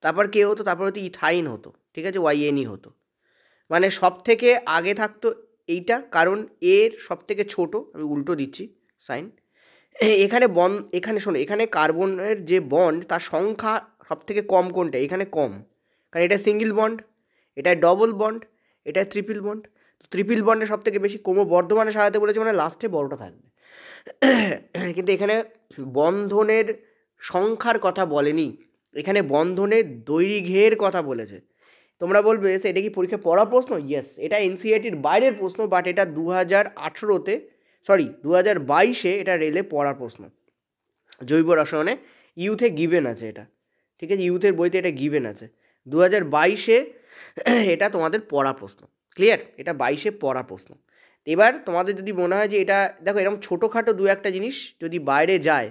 তারপর কে হতো, তারপর হতো ইথাইন হতো, ঠিক আছে? ওয়াইএনই হতো। মানে সব থেকে আগে থাকতো এইটা, কারণ এর সব থেকে ছোটো, আমি উল্টো দিচ্ছি সাইন। এখানে এখানে শোনো, এখানে কার্বনের যে বন্ড তার সংখ্যা সব থেকে কম কোনটা, এখানে কম, কারণ এটা সিঙ্গেল বন্ড, এটা ডবল বন্ড, এটা ট্রিপল বন্ড। ট্রিপল বন্ডে সব থেকে বেশি ক্রমবর্ধমানে সাজাতে বলেছে, মানে লাস্টে বড়টা থাকবে। কিন্তু এখানে বন্ধনের সংখ্যার কথা বলেনি, এখানে বন্ধনের দৈর্ঘ্যের কথা বলেছে। তোমরা বলবে সে এটা কি পরীক্ষা পড়া প্রশ্ন? ইয়েস, এটা এনসিইআরটির বাইরের প্রশ্ন, বাট এটা 2018-তে, সরি 2022-এ এটা রেলে পড়ার প্রশ্ন। জৈব রসায়নে ইউথে গিভেন আছে এটা, ঠিক আছে? ইউথের বইতে এটা গিভেন আছে। 2022-এ এটা তোমাদের পড়া প্রশ্ন, ক্লিয়ার? এটা 22-এ পড়া প্রশ্ন। এবার তোমাদের যদি মনে হয় যে এটা দেখো এরকম ছোটোখাটো দু একটা জিনিস যদি বাইরে যায়,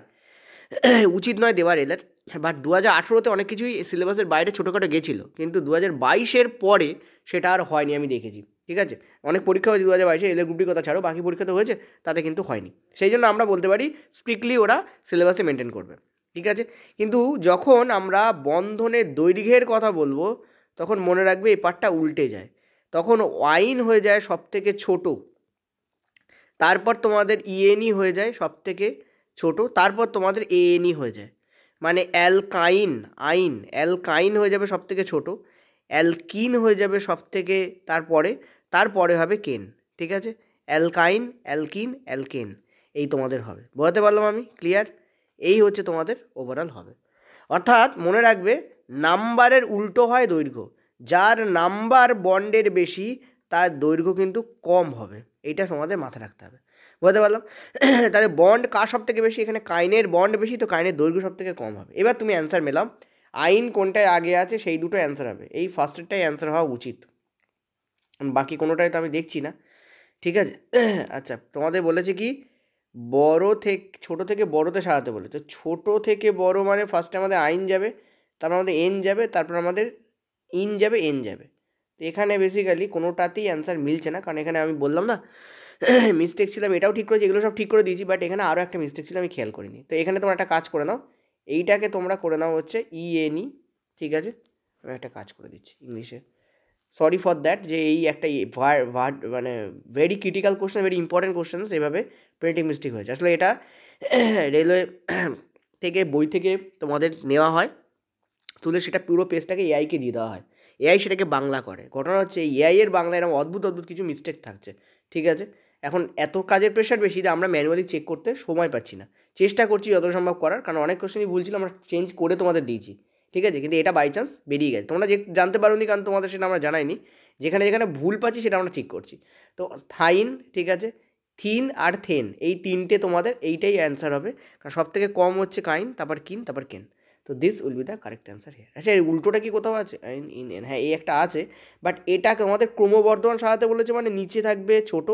উচিত নয় দেওয়ার এলার, বাট 2018-তে অনেক কিছুই সিলেবাসের বাইরে ছোটোখাটো গেছিলো, কিন্তু 2022-এর পরে সেটা আর হয়নি, আমি দেখেছি, ঠিক আছে? অনেক পরীক্ষা হয়েছে 2022-এ, এলের গ্রুপটির কথা ছাড়ো, বাকি পরীক্ষা তো হয়েছে, তাতে কিন্তু হয়নি। সেই জন্য আমরা বলতে পারি স্ট্রিক্টলি ওরা সিলেবাসে মেনটেন করবে, ঠিক আছে? কিন্তু যখন আমরা বন্ধনের দৈর্ঘ্যের কথা বলবো, তখন মনে রাখবে এই পার্টটা উল্টে যায়, তখন ওয়াইন হয়ে যায় সব থেকে ছোটো, তারপর তোমাদের ইএনই হয়ে যায় সব থেকে ছোটো, তারপর তোমাদের এএনই হয়ে যায়, মানে অ্যালকাইন, অ্যালকাইন হয়ে যাবে সব থেকে ছোটো, অ্যালকিন হয়ে যাবে সব থেকে তারপরে হবে কেন, ঠিক আছে? অ্যালকাইন, অ্যালকিন, অ্যালকেন, এই তোমাদের হবে। বোঝাতে পারলাম আমি? ক্লিয়ার? এই হচ্ছে তোমাদের ওভারঅল হবে। অর্থাৎ মনে রাখবে নাম্বারের উল্টো হয় দৈর্ঘ্য, যার নাম্বার বন্ডের বেশি তার দৈর্ঘ্য কিন্তু কম হবে, এইটা তোমাদের মাথায় রাখতে হবে। বুঝতে পারলাম? তাহলে বন্ড কার সব থেকে বেশি, এখানে কাইনের বন্ড বেশি, তো কাইনের দৈর্ঘ্য সব থেকে কম হবে। এবার তুমি অ্যান্সার মেলাম, আইন কোনটায় আগে আছে সেই দুটো অ্যান্সার হবে, এই ফার্স্টেরটাই অ্যান্সার হওয়া উচিত, বাকি কোনোটাই তো আমি দেখছি না, ঠিক আছে? আচ্ছা, তোমাদের বলেছে কি ছোটো থেকে বড়োতে সাজাতে বলে, তো ছোটো থেকে বড় মানে ফার্স্টে আমাদের আইন যাবে, তারপর আমাদের এন যাবে, তারপর আমাদের ইন যাবে, এন যাবে। তো এখানে বেসিক্যালি কোনোটাতেই অ্যান্সার মিলছে না, কারণ এখানে আমি বললাম না মিস্টেক ছিল, আমি এটাও ঠিক করেছি, এগুলো সব ঠিক করে দিয়েছি, বাট এখানে আরও একটা মিস্টেক ছিল আমি খেয়াল করিনি। তো এখানে তোমরা একটা কাজ করে নাও, এইটাকে তোমরা করে নাও হচ্ছে ইএনই, ঠিক আছে? আমি একটা কাজ করে দিচ্ছি ইংলিশে, সরি ফর দ্যাট, যে এই একটা মানে very critical question, very important question, এভাবে প্রিন্টিং মিস্টেক হয়েছে। আসলে এটা রেলওয়ে থেকে বই থেকে তোমাদের নেওয়া হয়, তুলে সেটা পুরো পেজটাকে এআইকে দিয়ে দেওয়া হয়, এআই সেটাকে বাংলা করে। ঘটনা হচ্ছে এআই এর বাংলায় এরকম অদ্ভুত কিছু মিস্টেক থাকছে, ঠিক আছে? এখন এত কাজের প্রেশার বেশি যে আমরা ম্যানুয়ালি চেক করতে সময় পাচ্ছি না, চেষ্টা করছি যত সম্ভব করার, কারণ অনেক কোশ্চেনই ভুল ছিল, আমরা চেঞ্জ করে তোমাদের দিয়েছি, ঠিক আছে? কিন্তু এটা বাই চান্স বেরিয়ে গেছে, তোমরা যে জানতে পারোনি, কারণ তোমাদের সেটা আমরা জানাইনি, যেখানে যেখানে ভুল পাচ্ছি সেটা আমরা ঠিক করছি। তো থাইন, ঠিক আছে, থিন আর থেন, এই তিনটে তোমাদের এইটাই অ্যান্সার হবে, কারণ সব থেকে কম হচ্ছে কাইন, তারপর কিন, তারপর কেন। তো this will be the correct answer here. আচ্ছা, এর উল্টোটা কি কোথাও আছে? ইন এন, হ্যাঁ এই একটা আছে, বাট এটাকে আমাদের ক্রমবর্ধমান সাজাতে বলেছে, মানে নিচে থাকবে ছোট,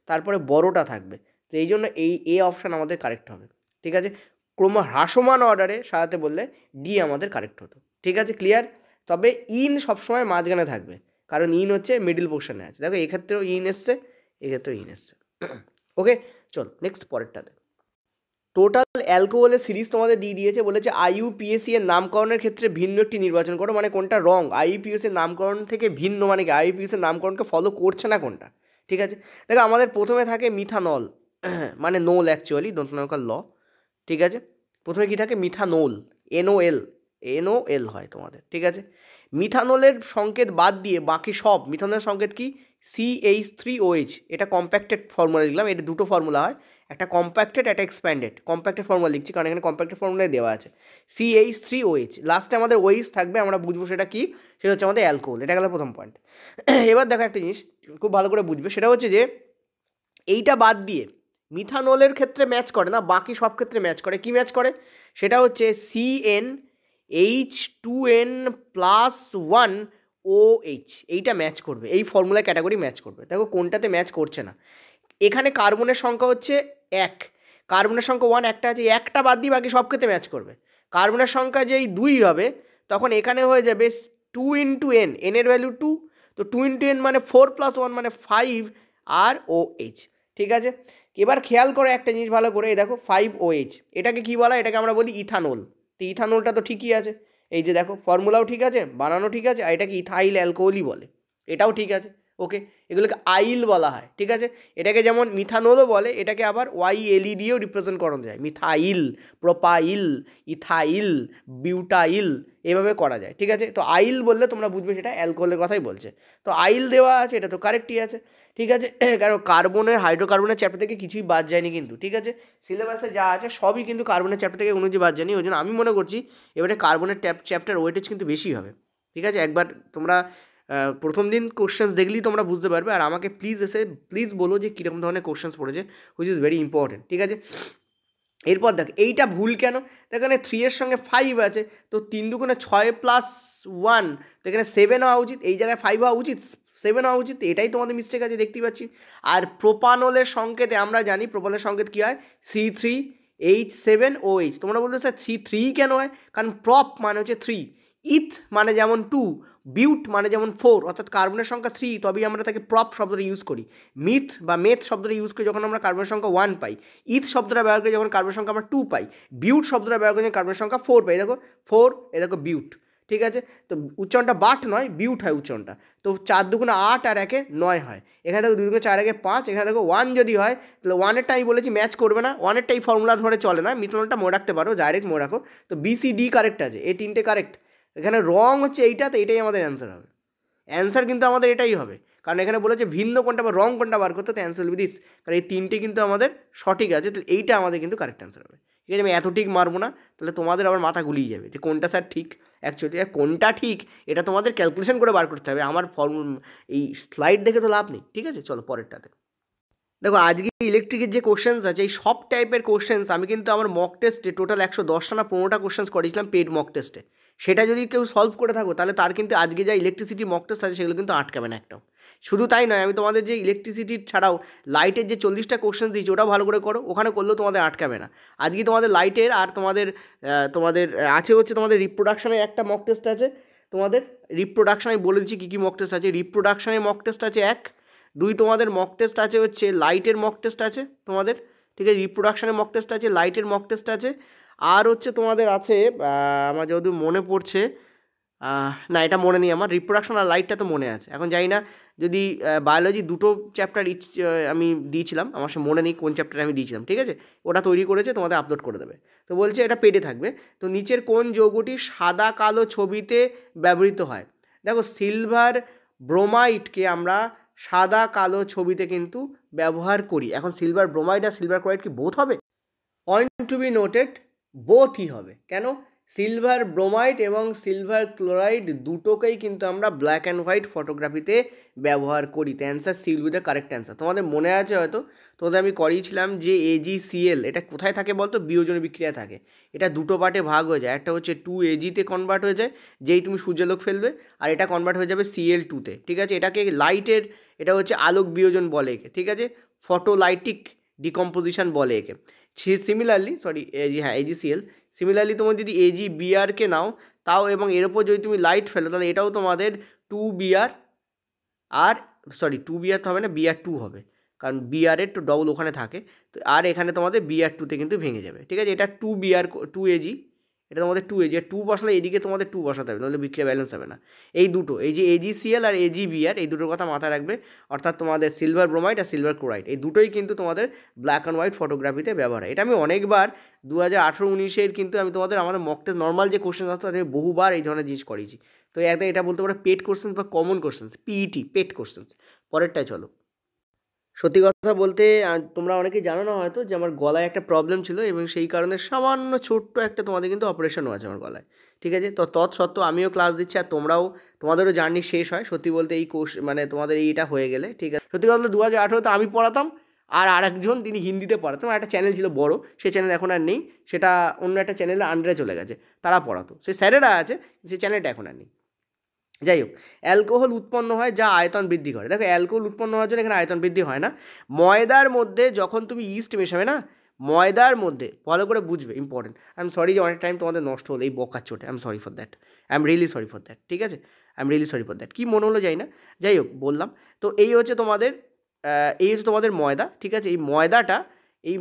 তারপরে বড়টা থাকবে, তো এই জন্য এই অপশান আমাদের কারেক্ট হবে, ঠিক আছে? ক্রম হ্রাসমান অর্ডারে সাজাতে বললে ডি আমাদের কারেক্ট হতো, ঠিক আছে? ক্লিয়ার? তবে ইন সবসময় মাঝখানে থাকবে, কারণ ইন হচ্ছে মিডিল পোর্শনে আছে। দেখো এক্ষেত্রেও ইন এসছে, এক্ষেত্রেও ইন এসছে। ওকে, চল নেক্সট পরেরটাতে। টোটাল অ্যালকোহলের সিরিজ তোমাদের দিয়ে দিয়েছে, বলেছে আইইউপিএসি এর নামকরণের ক্ষেত্রে ভিন্ন একটি নির্বাচন করো, মানে কোনটা রং, আইইউপিএসি এর নামকরণ থেকে ভিন্ন মানে কি, আইইউপিএসি এর নামকরণকে ফলো করছে না কোনটা, ঠিক আছে। দেখো আমাদের প্রথমে থাকে মিথানল, মানে নোল অ্যাকচুয়ালি, ডোন্ট নো ল, ঠিক আছে। প্রথমে কি থাকে, মিথানোল, এনওএল, এনওএল হয় তোমাদের, ঠিক আছে। মিথানলের সংকেত বাদ দিয়ে বাকি সব, মিথানলের সংকেত কি, CH3OH, এটা কম্প্যাক্টেড ফর্মুলা লিখলাম, এটা দুটো ফর্মুলা হয়, একটা কম্প্যাক্টেড একটা এক্সপ্যান্ডেড, কম্প্যাক্টেড ফর্মুলা লিখছি কারণ এখানে কম্প্যাক্টেড ফর্মুলায় দেওয়া আছে, CH3OH, লাস্টে আমাদের OH থাকবে, আমরা বুঝবো সেটা কি, সেটা হচ্ছে আমাদের অ্যালকোহল, এটা গেল প্রথম পয়েন্ট। এবার দেখো একটা জিনিস খুব ভালো করে বুঝবে, সেটা হচ্ছে যে এইটা বাদ দিয়ে মিথানলের ক্ষেত্রে ম্যাচ করে না, বাকি সব ক্ষেত্রে ম্যাচ করে, কি ম্যাচ করে, সেটা হচ্ছে CnH2n+1OH, এইটা ম্যাচ করবে, এই ফর্মুলা ক্যাটাগরি ম্যাচ করবে। দেখো কোনটাতে ম্যাচ করছে না, এখানে কার্বনের সংখ্যা হচ্ছে 1, কার্বনের সংখ্যা 1 একটা আছে, একটা বাদ দিয়ে বাকি সব ক্ষেত্রে ম্যাচ করবে। কার্বনের সংখ্যা যেই 2 হবে তখন এখানে হয়ে যাবে 2 × n, এর ভ্যালু 2, তো 2 × n মানে 4 + 1 মানে 5 আর OH, ঠিক আছে। এবার খেয়াল করো একটা জিনিস ভালো করে, এই দেখো 5OH, এটাকে কি বলা, এটাকে আমরা বলি ইথানল, তো ইথানলটা তো ঠিকই আছে, এই যে দেখো ফর্মুলাও ঠিক আছে, বানানো ঠিক আছে, আর এটাকে ইথাইল অ্যালকোহলই বলে, এটাও ঠিক আছে, ওকে। এগুলোকে আইল বলা হয়, ঠিক আছে। এটাকে যেমন মিথানলও বলে, এটাকে আবার YLE দিয়েও রিপ্রেজেন্ট করানো যায়, মিথাইল, প্রোপাইল, ইথাইল, বিউটাইল, এভাবে করা যায়, ঠিক আছে। তো আইল বললে তোমরা বুঝবে সেটা অ্যালকোহলের কথাই বলছে, তো আইল দেওয়া আছে, এটা তো কারেক্টই আছে, ঠিক আছে। কারণ কার্বনের, হাইড্রোকার্বনের চ্যাপ্টার থেকে কিছুই বাদ যায়নি কিন্তু, ঠিক আছে। সিলেবাসে যা আছে সবই কিন্তু কার্বনের চ্যাপ্টার থেকে কোনো কিছু বাদ যায়নি, ওই জন্য আমি মনে করছি এবারে কার্বনের চ্যাপ্টার ওয়েটেজ কিন্তু বেশি হবে, ঠিক আছে। একবার তোমরা প্রথম দিন কোশ্চেন্স দেখলেই তোমরা বুঝতে পারবে, আর আমাকে প্লিজ এসে প্লিজ বলো যে কীরকম ধরনের কোশ্চেন্স পড়েছে, হুইচ ইজ ভেরি ইম্পর্টেন্ট, ঠিক আছে। এরপর দেখ এইটা ভুল কেন, এখানে 3 এর সঙ্গে 5 আছে, তো 3 × 6 + 1, তো এখানে 7 হওয়া উচিত, এই জায়গায় 5 হওয়া উচিত, 7 হওয়া উচিত, এটাই তোমাদের মিস্টেক আছে দেখতেই পাচ্ছি। আর প্রোপানলের সংকেতে আমরা জানি প্রোপানলের সংকেত কী হয়, C3H7OH, তোমরা বলবে স্যার C3 কেন হয়, কারণ প্রপ মানে হচ্ছে 3, ইথ মানে যেমন 2, বিউট মানে যেমন 4, অর্থাৎ কার্বনের সংখ্যা 3, তবেই আমরা তাকে প্রপ শব্দটা ইউজ করি। মিথ বা মেথ শব্দটা ইউজ করি যখন আমরা কার্বনের সংখ্যা 1 পাই, ইথ শব্দটা ব্যবহার করি যখন কার্বনের সংখ্যা আমরা 2 পাই, বিউট শব্দটা ব্যবহার করি যখন কার্বনের সংখ্যা 4 পাই, দেখো 4, এ দেখো বিউট, ঠিক আছে। তো উচ্চারণটা বাট নয়, বিউট হয় উচ্চারণটা, তো 4 × 2 = 8 আর 1 = 9 হয়, এখানে দেখো 2 × 4 = 5, এখানে দেখো 1 যদি হয় তাহলে 1-এরটা আমি বলেছি ম্যাচ করবে না, 1-এরটা এই ফর্মুলা ধরে চলে না, মিথানলটা মনে রাখতে পারো, ডাইরেক্ট মনে রাখো, তো BCD কারেক্ট আছে, এই 3টে কারেক্ট, এখানে রং হচ্ছে এইটা, তো এটাই আমাদের অ্যান্সার হবে, অ্যান্সার কিন্তু আমাদের এটাই হবে, কারণ এখানে বলেছে ভিন্ন কোনটা বা রং কোনটা বার করতে, তো অ্যান্সার উইল বি দিস, কারণ এই 3টে কিন্তু আমাদের সঠিক আছে, তো এইটা আমাদের কিন্তু কারেক্ট অ্যান্সার হবে, ঠিক আছে। আমি এত ঠিক মারবো না, তাহলে তোমাদের আবার মাথা গুলিয়ে যাবে যে কোনটা স্যার ঠিক, অ্যাকচুয়ালি কোনটা ঠিক এটা তোমাদের ক্যালকুলেশন করে বার করতে হবে, আমার এই স্লাইড দেখে তো লাভ নেই, ঠিক আছে। চলো পরেরটাতে দেখো, আজকে ইলেকট্রিকের যে কোশ্চেন্স আছে এই সব টাইপের কোশ্চেন্স আমি কিন্তু আমার মক টেস্টে টোটাল 110টা না 15টা কোশ্চেন্স করেছিলাম পেড মক টেস্টে, সেটা যদি কেউ সলভ করে থাকো তাহলে তার কিন্তু আজকে যা ইলেকট্রিসিটি মক টেস্ট আছে সেগুলো কিন্তু আটকাবে না একটাও। শুধু তাই নয়, আমি তোমাদের যে ইলেকট্রিসিটির ছাড়াও লাইটের যে 40টা কোশ্চেন্স দিয়েছি ওটাও ভালো করে করো, ওখানে করলেও তোমাদের আটকাবে না। আজকে তোমাদের লাইটের আর তোমাদের আছে হচ্ছে তোমাদের রিপ্রোডাকশনের একটা মক টেস্ট আছে, তোমাদের রিপ্রোডাকশন আমি বলে দিচ্ছি কী কী মক টেস্ট আছে। রিপ্রোডাকশনের মক টেস্ট আছে 1, 2 তোমাদের মক টেস্ট আছে হচ্ছে লাইটের মক টেস্ট আছে তোমাদের, ঠিক আছে। রিপ্রোডাকশনের মক টেস্ট আছে, লাইটের মক টেস্ট আছে, আর হচ্ছে তোমাদের আছে আমার যতদূর মনে পড়ছে, না এটা মনে নেই আমার, রিপ্রোডাকশন আর লাইটটা তো মনে আছে, এখন জানি না যদি বায়োলজি দুটো চ্যাপ্টার আমি দিয়েছিলাম, আমার সে মনে নেই কোন চ্যাপ্টারে আমি দিয়েছিলাম, ঠিক আছে। ওটা তৈরি করেছে, তোমাদের আপলোড করে দেবে, তো বলছে এটা পেডে থাকবে। তো নিচের কোন যৌগটি সাদা কালো ছবিতে ব্যবহৃত হয়, দেখো সিলভার ব্রোমাইডকে আমরা সাদা কালো ছবিতে কিন্তু ব্যবহার করি। এখন সিলভার ব্রোমাইড আর সিলভার ক্লোরাইড কি বোথ হবে, পয়েন্ট টু বি নোটেড, বোথই হবে। কেন, সিলভার ব্রোমাইড এবং সিলভার ক্লোরাইড দুটোকেই কিন্তু আমরা ব্ল্যাক অ্যান্ড হোয়াইট ফটোগ্রাফিতে ব্যবহার করি, তো answer C will be the correct answer. তোমাদের মনে আছে হয়তো, তোমাদের আমি করিয়েছিলাম যে AgCl এটা কোথায় থাকে বলতো, বিয়োজন বিক্রিয়া থাকে, এটা দুটো পার্টে ভাগ হয়ে যায়, একটা হচ্ছে 2Ag-তে কনভার্ট হয়ে যায় যেই তুমি সূর্যালোক ফেলবে, আর এটা কনভার্ট হয়ে যাবে Cl2-তে, ঠিক আছে। এটাকে লাইটের, এটা হচ্ছে আলোক বিয়োজন বলে একে, ঠিক আছে, ফটোলাইটিক ডিকম্পোজিশন বলে একে। সিমিলারলি AgCl, সিমিলারলি তোমার যদি AgBrকে নাও তাও, এবং এর ওপর যদি তুমি লাইট ফেলো তাহলে এটাও তোমাদের 2Br, আর 2Br তো হবে না, Br2 হবে, কারণ বিআর এর তো ডবল ওখানে থাকে, তো আর এখানে তোমাদের বিআর টুতে কিন্তু ভেঙে যাবে, ঠিক আছে। এটা 2 বিআর 2 AG, এটা তোমাদের 2 AG, আর 2 বসালে এদিকে তোমাদের 2 বসাতে হবে, নাহলে বিক্রিয়া ব্যালেন্স হবে না। এই দুটো, এই যে AgCl আর AgBr, এই দুটোর কথা মাথায় রাখবে। অর্থাৎ তোমাদের সিলভার ব্রোমাইড আর সিলভার ক্লোরাইড, এই দুটোই কিন্তু তোমাদের ব্ল্যাক অ্যান্ড হোয়াইট ফটোগ্রাফিতে ব্যবহার হয়। এটা আমি অনেকবার 2018-19 কিন্তু আমি তোমাদের আমাদের মক টেস্ট নর্মাল যে কোশ্চেন আসতো আমি বহুবার এই ধরনের জিনিস করেছি। তো এটা বলতে পারো পেড কোশ্চেন বা common question, PET paid question. পরেরটায় চলো। সত্যি কথা বলতে তোমরা অনেকেই জানো না হয়তো যে আমার গলায় একটা প্রবলেম ছিল, এবং সেই কারণে সামান্য ছোট্ট একটা তোমাদের কিন্তু অপারেশনও আছে আমার গলায়, ঠিক আছে। তো তৎসত্ত্বেও আমিও ক্লাস দিচ্ছি, আর তোমাদেরও জার্নি শেষ হয় সত্যি বলতে এই কোর্স মানে তোমাদের এইটা হয়ে গেলে, ঠিক আছে। সত্যি কথা বলতে 2018-তে আমি পড়াতাম, আর আরেকজন তিনি হিন্দিতে পড়াতেন, একটা চ্যানেল ছিল বড়, সেই চ্যানেল এখন আর নেই, সেটা অন্য একটা চ্যানেলের আন্ডারে চলে গেছে, তারা পড়াতো, সেই স্যারেরা আছে, সেই চ্যানেলটা এখন আর নেই। যাই হোক, অ্যালকোহল উৎপন্ন হয় যা আয়তন বৃদ্ধি করে। দেখো, অ্যালকোহল উৎপন্ন হওয়ার জন্য এখানে আয়তন বৃদ্ধি হয় না। ময়দার মধ্যে যখন তুমি ইস্ট মেশাবে না, ময়দার মধ্যে ভালো করে বুঝবে, ইম্পর্টেন্ট। আই এম সরি যে অনেক টাইম তোমাদের নষ্ট হলো এই বকার চোটে, I am sorry for that, I am really sorry for that, ঠিক আছে, I am really sorry for that. কী মনে হলো যাই না, যাই হোক বললাম। তো এই হচ্ছে তোমাদের ময়দা, ঠিক আছে। এই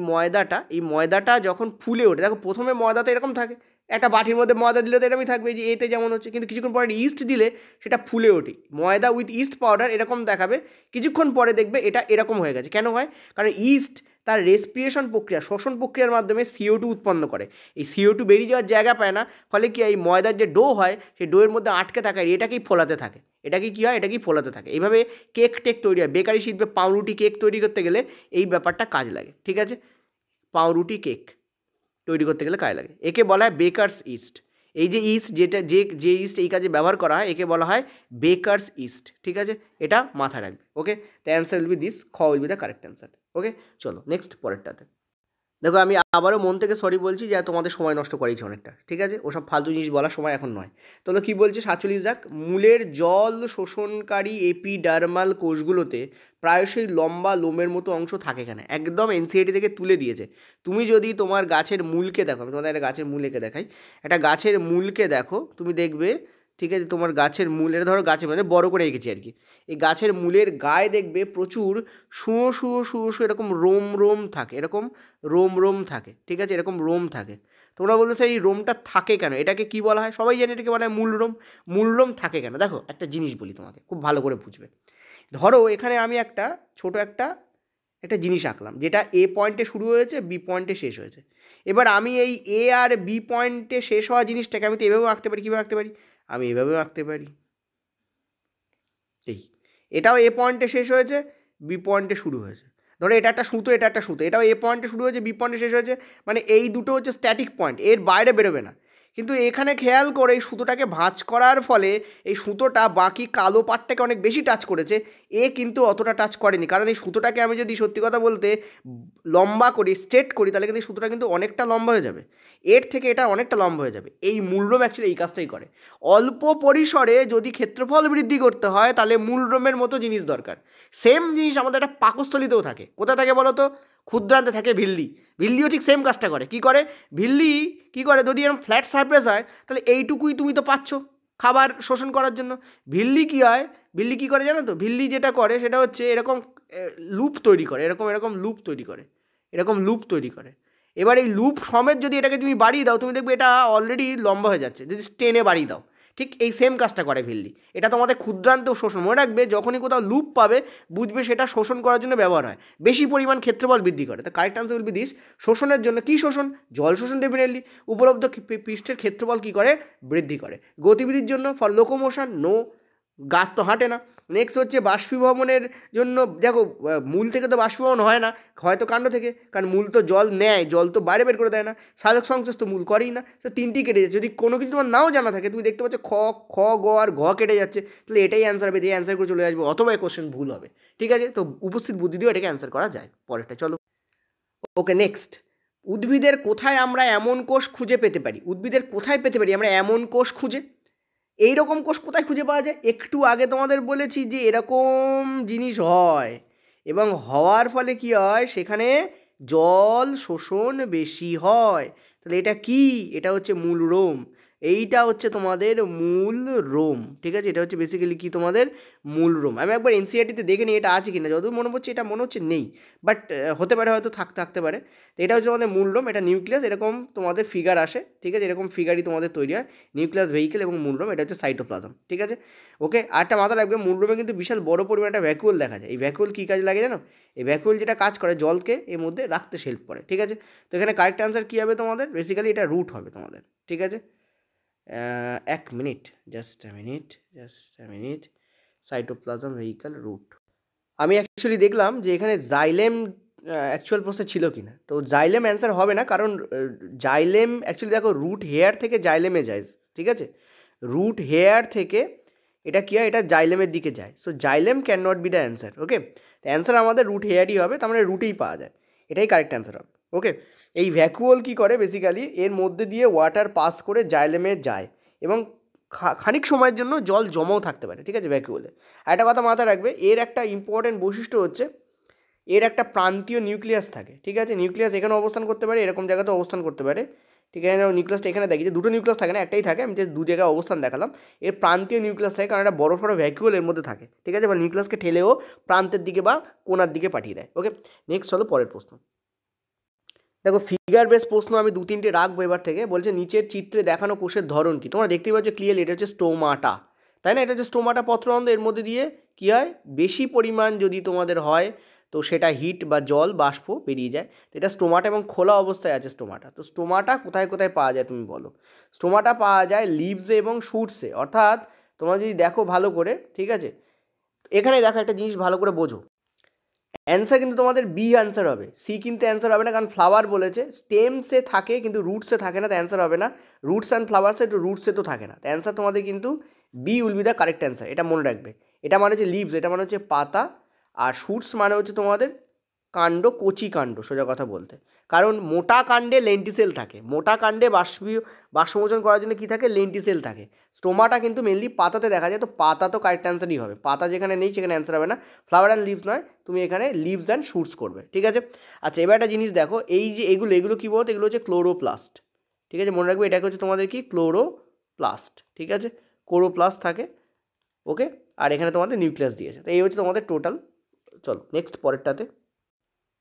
ময়দাটা যখন ফুলে ওঠে, দেখো প্রথমে ময়দাটা এরকম থাকে, একটা বাটির মধ্যে ময়দা দিলে তো এরকমই থাকবে, যে এতে যেমন হচ্ছে, কিন্তু কিছুক্ষণ পরে ইস্ট দিলে সেটা ফুলে ওঠে, ময়দা উইথ ইস্ট পাউডার এরকম দেখাবে, কিছুক্ষণ পরে দেখবে এটা এরকম হয়ে গেছে। কেন হয়? কারণ ইস্ট তার রেসপিরেশন প্রক্রিয়া, শ্বসন প্রক্রিয়ার মাধ্যমে CO2 উৎপন্ন করে। এই CO2 বেরিয়ে যাওয়ার জায়গা পায় না, ফলে কি এই ময়দার যে ডো হয় সেই ডোয়ের মধ্যে আটকে থাকে, এটাকেই ফোলাতে থাকে, এটাকেই ফোলাতে থাকে। এইভাবে কেক টেক তৈরি হয়, বেকারি শিল্পে পাউরুটি কেক তৈরি করতে গেলে এই ব্যাপারটা কাজ লাগে, ঠিক আছে। পাউরুটি কেক তৈরি করতে গেলে কাজে লাগে, একে বলা হয় বেকারস ইস্ট। এই যে ইস্ট, যে ইস্ট এই কাজে ব্যবহার করা হয়, একে বলা হয় বেকারস ইস্ট, ঠিক আছে। এটা মাথায় রাখবে, okay. The answer will be this, খ will be the correct answer, okay. চলো নেক্সট, পরেরটাতে। দেখো, আমি আবারও মন থেকে সরি বলছি যে তোমাদের সময় নষ্ট করেছি অনেকটা, ঠিক আছে, ওসব ফালতু জিনিস বলার সময় এখন নয়। তাহলে কী বলছে 47 দাগ, মূলের জল শোষণকারী এপিডার্মাল কোষগুলোতে প্রায়শই লম্বা লোমের মতো অংশ থাকে। এখানে একদম NCERT থেকে তুলে দিয়েছে। তুমি যদি তোমার গাছের মূলকে দেখো, আমি তোমাদের একটা গাছের মূল এঁকে দেখাই, একটা গাছের মূলকে দেখো, তুমি দেখবে, ঠিক আছে, তোমার গাছের মূলের, ধরো গাছের মানে বড় করে এঁকেছি আর কি, এই গাছের মূলের গায়ে দেখবে প্রচুর শুঁয়ো শুঁয়ো শুঁয়ো শুঁয়ো এরকম রোম থাকে, এরকম রোম থাকে, ঠিক আছে, এরকম রোম থাকে। তোমরা বলতে এই রোমটা থাকে কেন? এটাকে কি বলা হয়? সবাই জানে এটাকে বলা হয় মূল রোম থাকে কেন? দেখো, একটা জিনিস বলি তোমাকে, খুব ভালো করে বুঝবে। ধরো এখানে আমি একটা ছোটো একটা জিনিস আঁকলাম, যেটা A পয়েন্টে শুরু হয়েছে, B পয়েন্টে শেষ হয়েছে। এবার আমি এই A আর B পয়েন্টে শেষ হওয়া জিনিসটাকে আমি তো এভাবেও আঁকতে পারি। কীভাবে আঁকতে পারি? আমি এভাবেও আঁকতে পারি। এটাও A পয়েন্টে শেষ হয়েছে, B পয়েন্টে শুরু হয়েছে। ধরো এটা একটা সুতো, এটাও A পয়েন্টে শুরু হয়েছে, B পয়েন্টে শেষ হয়েছে, মানে এই দুটো হচ্ছে স্ট্যাটিক পয়েন্ট, এর বাইরে বেরোবে না। কিন্তু এখানে খেয়াল করে এই সুতোটাকে ভাঁজ করার ফলে এই সুতোটা বাকি কালো পাটটাকে অনেক বেশি টাচ করেছে, কিন্তু অতটা টাচ করেনি। কারণ এই সুতোটাকে আমি যদি সত্যি কথা বলতে লম্বা করি, স্ট্রেট করি, তাহলে কিন্তু এই সুতোটা কিন্তু অনেকটা লম্বা হয়ে যাবে, এর থেকে এটা অনেকটা লম্বা হয়ে যাবে। এই মূলরোম অ্যাকচুয়ালি এই কাজটাই করে। অল্প পরিসরে যদি ক্ষেত্রফল বৃদ্ধি করতে হয়, তাহলে মূলরোমের মতো জিনিস দরকার। সেম জিনিস আমাদের একটা পাকস্থলিতেও থাকে। কোথায় থাকে বলো তো? ক্ষুদ্রান্তে থাকে ভিল্লিও ঠিক সেম কাজটা করে। কি করে ভিল্লি? কি করে, যদি এরকম ফ্ল্যাট সারফেস হয়, তাহলে এইটুকুই তুমি তো পাচ্ছ খাবার শোষণ করার জন্য। ভিল্লি কী হয়, ভিল্লি কী করে জানো তো? ভিল্লি যেটা করে সেটা হচ্ছে এরকম লুপ তৈরি করে, এরকম লুপ তৈরি করে। এবার এই লুপ সমেত যদি এটাকে তুমি বাড়িয়ে দাও, তুমি দেখবে এটা অলরেডি লম্বা হয়ে যাচ্ছে, যদি টেনে বাড়িয়ে দাও। ঠিক এই সেম কাজটা করে ভিল্লি। এটা তোমাদের ক্ষুদ্রান্ত শোষণ, মনে রাখবে, যখনই কোথাও লুপ পাবে বুঝবে সেটা শোষণ করার জন্য ব্যবহার হয়, বেশি পরিমাণ ক্ষেত্রফল বৃদ্ধি করে। তা correct answer will be this. শোষণের জন্য কী শোষণ? জল শোষণ ডেফিনেটলি। উপলব্ধ পৃষ্ঠের ক্ষেত্রফল কী করে? বৃদ্ধি করে। গতিবিধির জন্য ফর লোকোমোশন, নো, গাছ তো হাঁটে না। নেক্সট হচ্ছে বাষ্পীভবনের জন্য, দেখো মূল থেকে তো বাষ্পীভবন হয় না, হয়তো কাণ্ড থেকে, কারণ মূল তো জল নেয়, জল তো বাইরে বের করে দেয় না। সালোক সংশ্লেষ তো মূল করেই না, তো তিনটি কেটে যাচ্ছে। যদি কোনো কিছু তোমার নাও জানা থাকে, তুমি দেখতে পাচ্ছ খ গ আর ঘ কেটে যাচ্ছে, তাহলে এটাই অ্যান্সার হবে, যে অ্যান্সার করে চলে আসবে, অথবা এই কোশ্চেন ভুল হবে, ঠিক আছে। তো উপস্থিত বুদ্ধি দিয়েও এটাকে অ্যান্সার করা যায়। পরেরটা চলো। ওকে, নেক্সট, উদ্ভিদের কোথায় আমরা এমন কোষ খুঁজে পেতে পারি? উদ্ভিদের কোথায় পেতে পারি আমরা এমন কোষ খুঁজে? এই রকম কোষ কোথায় খুঁজে পাওয়া যায়? একটু আগে তোমাদের বলেছি যে এরকম জিনিস হয়, এবং হওয়ার ফলে কি হয়, সেখানে জল শোষণ বেশি হয়। তাহলে এটা কি? এটা হচ্ছে মূলরোম। এইটা হচ্ছে তোমাদের মূল রোম, ঠিক আছে। এটা হচ্ছে বেসিক্যালি কি তোমাদের মূল রোম। আমি একবার এনসিইআরটিতে দেখে নিই এটা আছে কিনা, যতদূর মনে পড়ছে এটা মনে হচ্ছে নেই, বাট হতে পারে, হয়তো থাকতে পারে। তো এটা হচ্ছে তোমাদের মূল রোম, এটা নিউক্লিয়াস, এরকম তোমাদের ফিগার আসে, ঠিক আছে, এরকম ফিগারই তোমাদের তৈরি হয়, নিউক্লিয়াস, ভেহিকেল এবং মূল রোম, এটা হচ্ছে সাইটোপ্লাজম, ঠিক আছে। ওকে, আরেকটা মাথা রাখবে, মূল রোমে কিন্তু বিশাল বড় পরিমাণে একটা ভ্যাকুয়াল দেখা যায়। এই ভ্যাকুয়াল কী কাজে লাগে জানো? এই ভ্যাকুয়াল যেটা কাজ করে জলকে এর মধ্যে রাখতে হেল্প করে, ঠিক আছে। তো এখানে কারেক্ট অ্যান্সার কী হবে তোমাদের? বেসিক্যালি এটা রুট হবে তোমাদের, ঠিক আছে। এক minute, just a minute, cytoplasm vehicle route. আমি অ্যাকচুয়ালি দেখলাম যে এখানে জাইলেম অ্যাকচুয়াল প্রশ্নে ছিল কি না। তো জাইলেম অ্যান্সার হবে না, কারণ জাইলেম অ্যাকচুয়ালি দেখো রুট হেয়ার থেকে জাইলেমে যায়, ঠিক আছে। রুট হেয়ার থেকে এটা কী হয়, এটা জাইলেমের দিকে যায়। So xylem can not be the answer. Okay, তো অ্যান্সার আমাদের রুট হেয়ারই হবে, তার মানে রুটেই পাওয়া যায়, এটাই কারেক্ট অ্যান্সার হবে। ওকে, এই ভ্যাকুয়াল কী করে, বেসিক্যালি এর মধ্যে দিয়ে ওয়াটার পাস করে জাইলেমে যায় এবং খানিক সময়ের জন্য জল জমাও থাকতে পারে, ঠিক আছে, ভ্যাকুয়ালে। আর একটা কথা মাথায় রাখবে, এর একটা ইম্পর্টেন্ট বৈশিষ্ট্য হচ্ছে এর একটা প্রান্তীয় নিউক্লিয়াস থাকে, ঠিক আছে। নিউক্লিয়াস এখানে অবস্থান করতে পারে, এরকম জায়গাতেও অবস্থান করতে পারে, ঠিক আছে। নিউক্লিয়াসটা এখানে দেখি যে দুটো নিউক্লিয়াস থাকে না, একটাই থাকে, আমি জাস্ট দু জায়গায় অবস্থান দেখালাম। এর প্রান্তীয় নিউক্লিয়াস থাকে, কারণ একটা বড় সড়ো ভ্যাকুয়াল এর মধ্যে থাকে, ঠিক আছে, বা নিউক্লিয়াসকে ঠেলেও প্রান্তের দিকে বা কোণার দিকে পাঠিয়ে দেয়। ওকে, নেক্সট হলো পরের প্রশ্ন। দেখো ফিগার বেস প্রশ্ন আমি দু তিনটে রাখবো এবার থেকে। বলছে নিচের চিত্রে দেখানো কোষের ধরন কি? তোমরা দেখতেই পাচ্ছ ক্লিয়ারলি এটা হচ্ছে স্টোমাটা, তাই না? এটা হচ্ছে স্টোমাটা পত্ররন্ধ্র, এর মধ্যে দিয়ে কী হয়, বেশি পরিমাণ যদি তোমাদের হয় তো সেটা হিট বা জল বাষ্প বেরিয়ে যায়। তো এটা স্টোমাটা এবং খোলা অবস্থায় আছে স্টোমাটা। তো স্টোমাটা কোথায় কোথায় পাওয়া যায় তুমি বলো? স্টোমাটা পাওয়া যায় লিভসে এবং শুটসে, অর্থাৎ তোমরা যদি দেখো ভালো করে, ঠিক আছে, এখানে দেখো একটা জিনিস ভালো করে বোঝো, অ্যান্সার কিন্তু তোমাদের বি অ্যান্সার হবে, সি কিন্তু অ্যান্সার হবে না, কারণ ফ্লাওয়ার বলেছে, স্টেমসে থাকে কিন্তু রুটসে থাকে না, তো অ্যান্সার হবে না। রুটস অ্যান্ড ফ্লাওয়ার্সে তো রুটসে তো থাকে না, তো অ্যান্সার তোমাদের কিন্তু B will be the correct answer, এটা মনে রাখবে। এটা মানে হচ্ছে লিভস, এটা মানে হচ্ছে পাতা, আর শুটস মানে হচ্ছে তোমাদের কাণ্ড, কচি কাণ্ড, সোজা কথা বলতে। কারণ মোটা কাণ্ডে লেন্টিসেল থাকে, মোটা কাণ্ডে বাষ্পমোচন করার জন্য কী থাকে, লেন্টিসেল থাকে। স্টোমাটা কিন্তু মেনলি পাতাতে দেখা যায়, তো পাতা তো কারেক্ট অ্যান্সারই হবে, পাতা যেখানে নেই সেখানে অ্যান্সার হবে না। ফ্লাওয়ার অ্যান্ড লিভস নয়, তুমি এখানে লিভস অ্যান্ড শুটস করবে, ঠিক আছে। আচ্ছা, এবার একটা জিনিস দেখো, এই যে এগুলো কী বলতো, এগুলো হচ্ছে ক্লোরোপ্লাস্ট, ঠিক আছে, মনে রাখবে এটাকে হচ্ছে তোমাদের কি ক্লোরোপ্লাস্ট, ঠিক আছে, ক্লোরোপ্লাস্ট থাকে। ওকে, আর এখানে তোমাদের নিউক্লিয়াস দিয়েছে। তো এই হচ্ছে তোমাদের টোটাল। চলো নেক্সট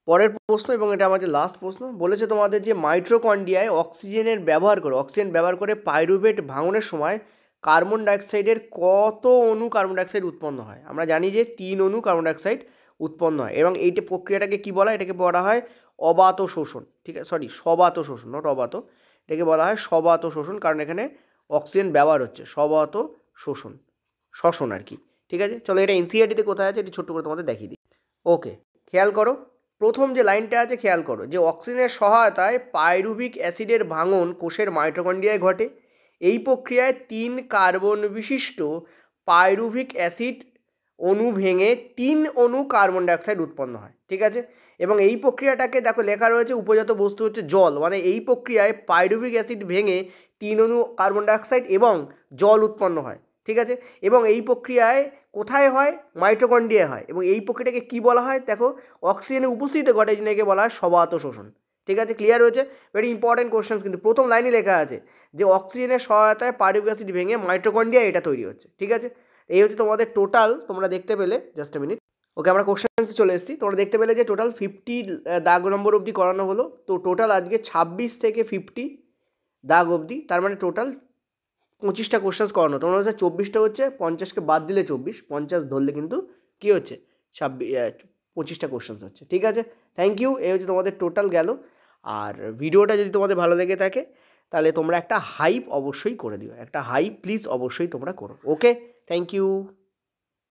পরের প্রশ্ন, এবং এটা আমাদের লাস্ট প্রশ্ন। বলেছে তোমাদের যে মাইটোকন্ড্রিয়ায় অক্সিজেন ব্যবহার করে পাইরুভেট ভাঙনের সময় কার্বন ডাইঅক্সাইডের কত অণু কার্বন ডাইঅক্সাইড উৎপন্ন হয়? আমরা জানি যে 3 অণু কার্বন ডাইঅক্সাইড উৎপন্ন হয়, এবং এইটা প্রক্রিয়াটাকে কী বলা হয়? এটাকে বলা হয় অবাত শোষণ, ঠিক আছে, সবাত শোষণ, নট অবাত, এটাকে বলা হয় সবাত শোষণ, কারণ এখানে অক্সিজেন ব্যবহার হচ্ছে, সবাত শ্বসন আর কি, ঠিক আছে। চলো এটা এনসিইআরটিতে কোথায় আছে এটি ছোট্ট করে তোমাদের দেখিয়ে দিই। ওকে, খেয়াল করো, প্রথম যে লাইনটা আছে খেয়াল করো, যে অক্সিজেনের সহায়তায় পাইরুভিক অ্যাসিডের ভাঙন কোষের মাইটোকন্ড্রিয়ায় ঘটে। এই প্রক্রিয়ায় 3 কার্বন বিশিষ্ট পাইরুভিক অ্যাসিড অণু ভেঙে 3 অণু কার্বন ডাইঅক্সাইড উৎপন্ন হয়, ঠিক আছে। এবং এই প্রক্রিয়াটাকে দেখো লেখা রয়েছে উপজাত বস্তু হচ্ছে জল, মানে এই প্রক্রিয়ায় পাইরুভিক অ্যাসিড ভেঙে 3 অণু কার্বন ডাইঅক্সাইড এবং জল উৎপন্ন হয়, ঠিক আছে। এবং এই প্রক্রিয়ায় কোথায় হয়? মাইটোকন্ড্রিয়ায় হয়। এবং এই প্রক্রিয়াটাকে কী বলা হয়? দেখো অক্সিজেনের উপস্থিতিতে ঘটে, এই জন্য একে বলা হয় সবাত শোষণ, ঠিক আছে। ক্লিয়ার হয়েছে? ভেরি ইম্পর্টেন্ট কোশ্চেন্স, কিন্তু প্রথম লাইনে লেখা আছে যে অক্সিজেনের সহায়তায় পাইরুভিক অ্যাসিড ভেঙে মাইটোকন্ড্রিয়া এটা তৈরি হচ্ছে, ঠিক আছে। এই হচ্ছে তোমাদের টোটাল, তোমরা দেখতে পেলে, জাস্ট এ মিনিট। ওকে, আমরা কোশ্চেন্সে চলে এসেছি। তোমরা দেখতে পেলে যে টোটাল 50 দাগ নম্বর অবধি করানো হলো। তো টোটাল আজকে 26 থেকে 50 দাগ অবধি, তার মানে টোটাল 25টা কোশ্চেন্স করানো। তোমরা হচ্ছে 24টা হচ্ছে, 50কে বাদ দিলে 24, 50 ধরলে কিন্তু কী হচ্ছে 25টা কোশ্চেন্স হচ্ছে, ঠিক আছে। থ্যাংক ইউ, এই হচ্ছে তোমাদের টোটাল গেল। আর ভিডিওটা যদি তোমাদের ভালো লেগে থাকে তাহলে তোমরা একটা হাইপ অবশ্যই করে দিও, একটা হাইপ প্লিজ অবশ্যই তোমরা করো। ওকে, থ্যাংক ইউ।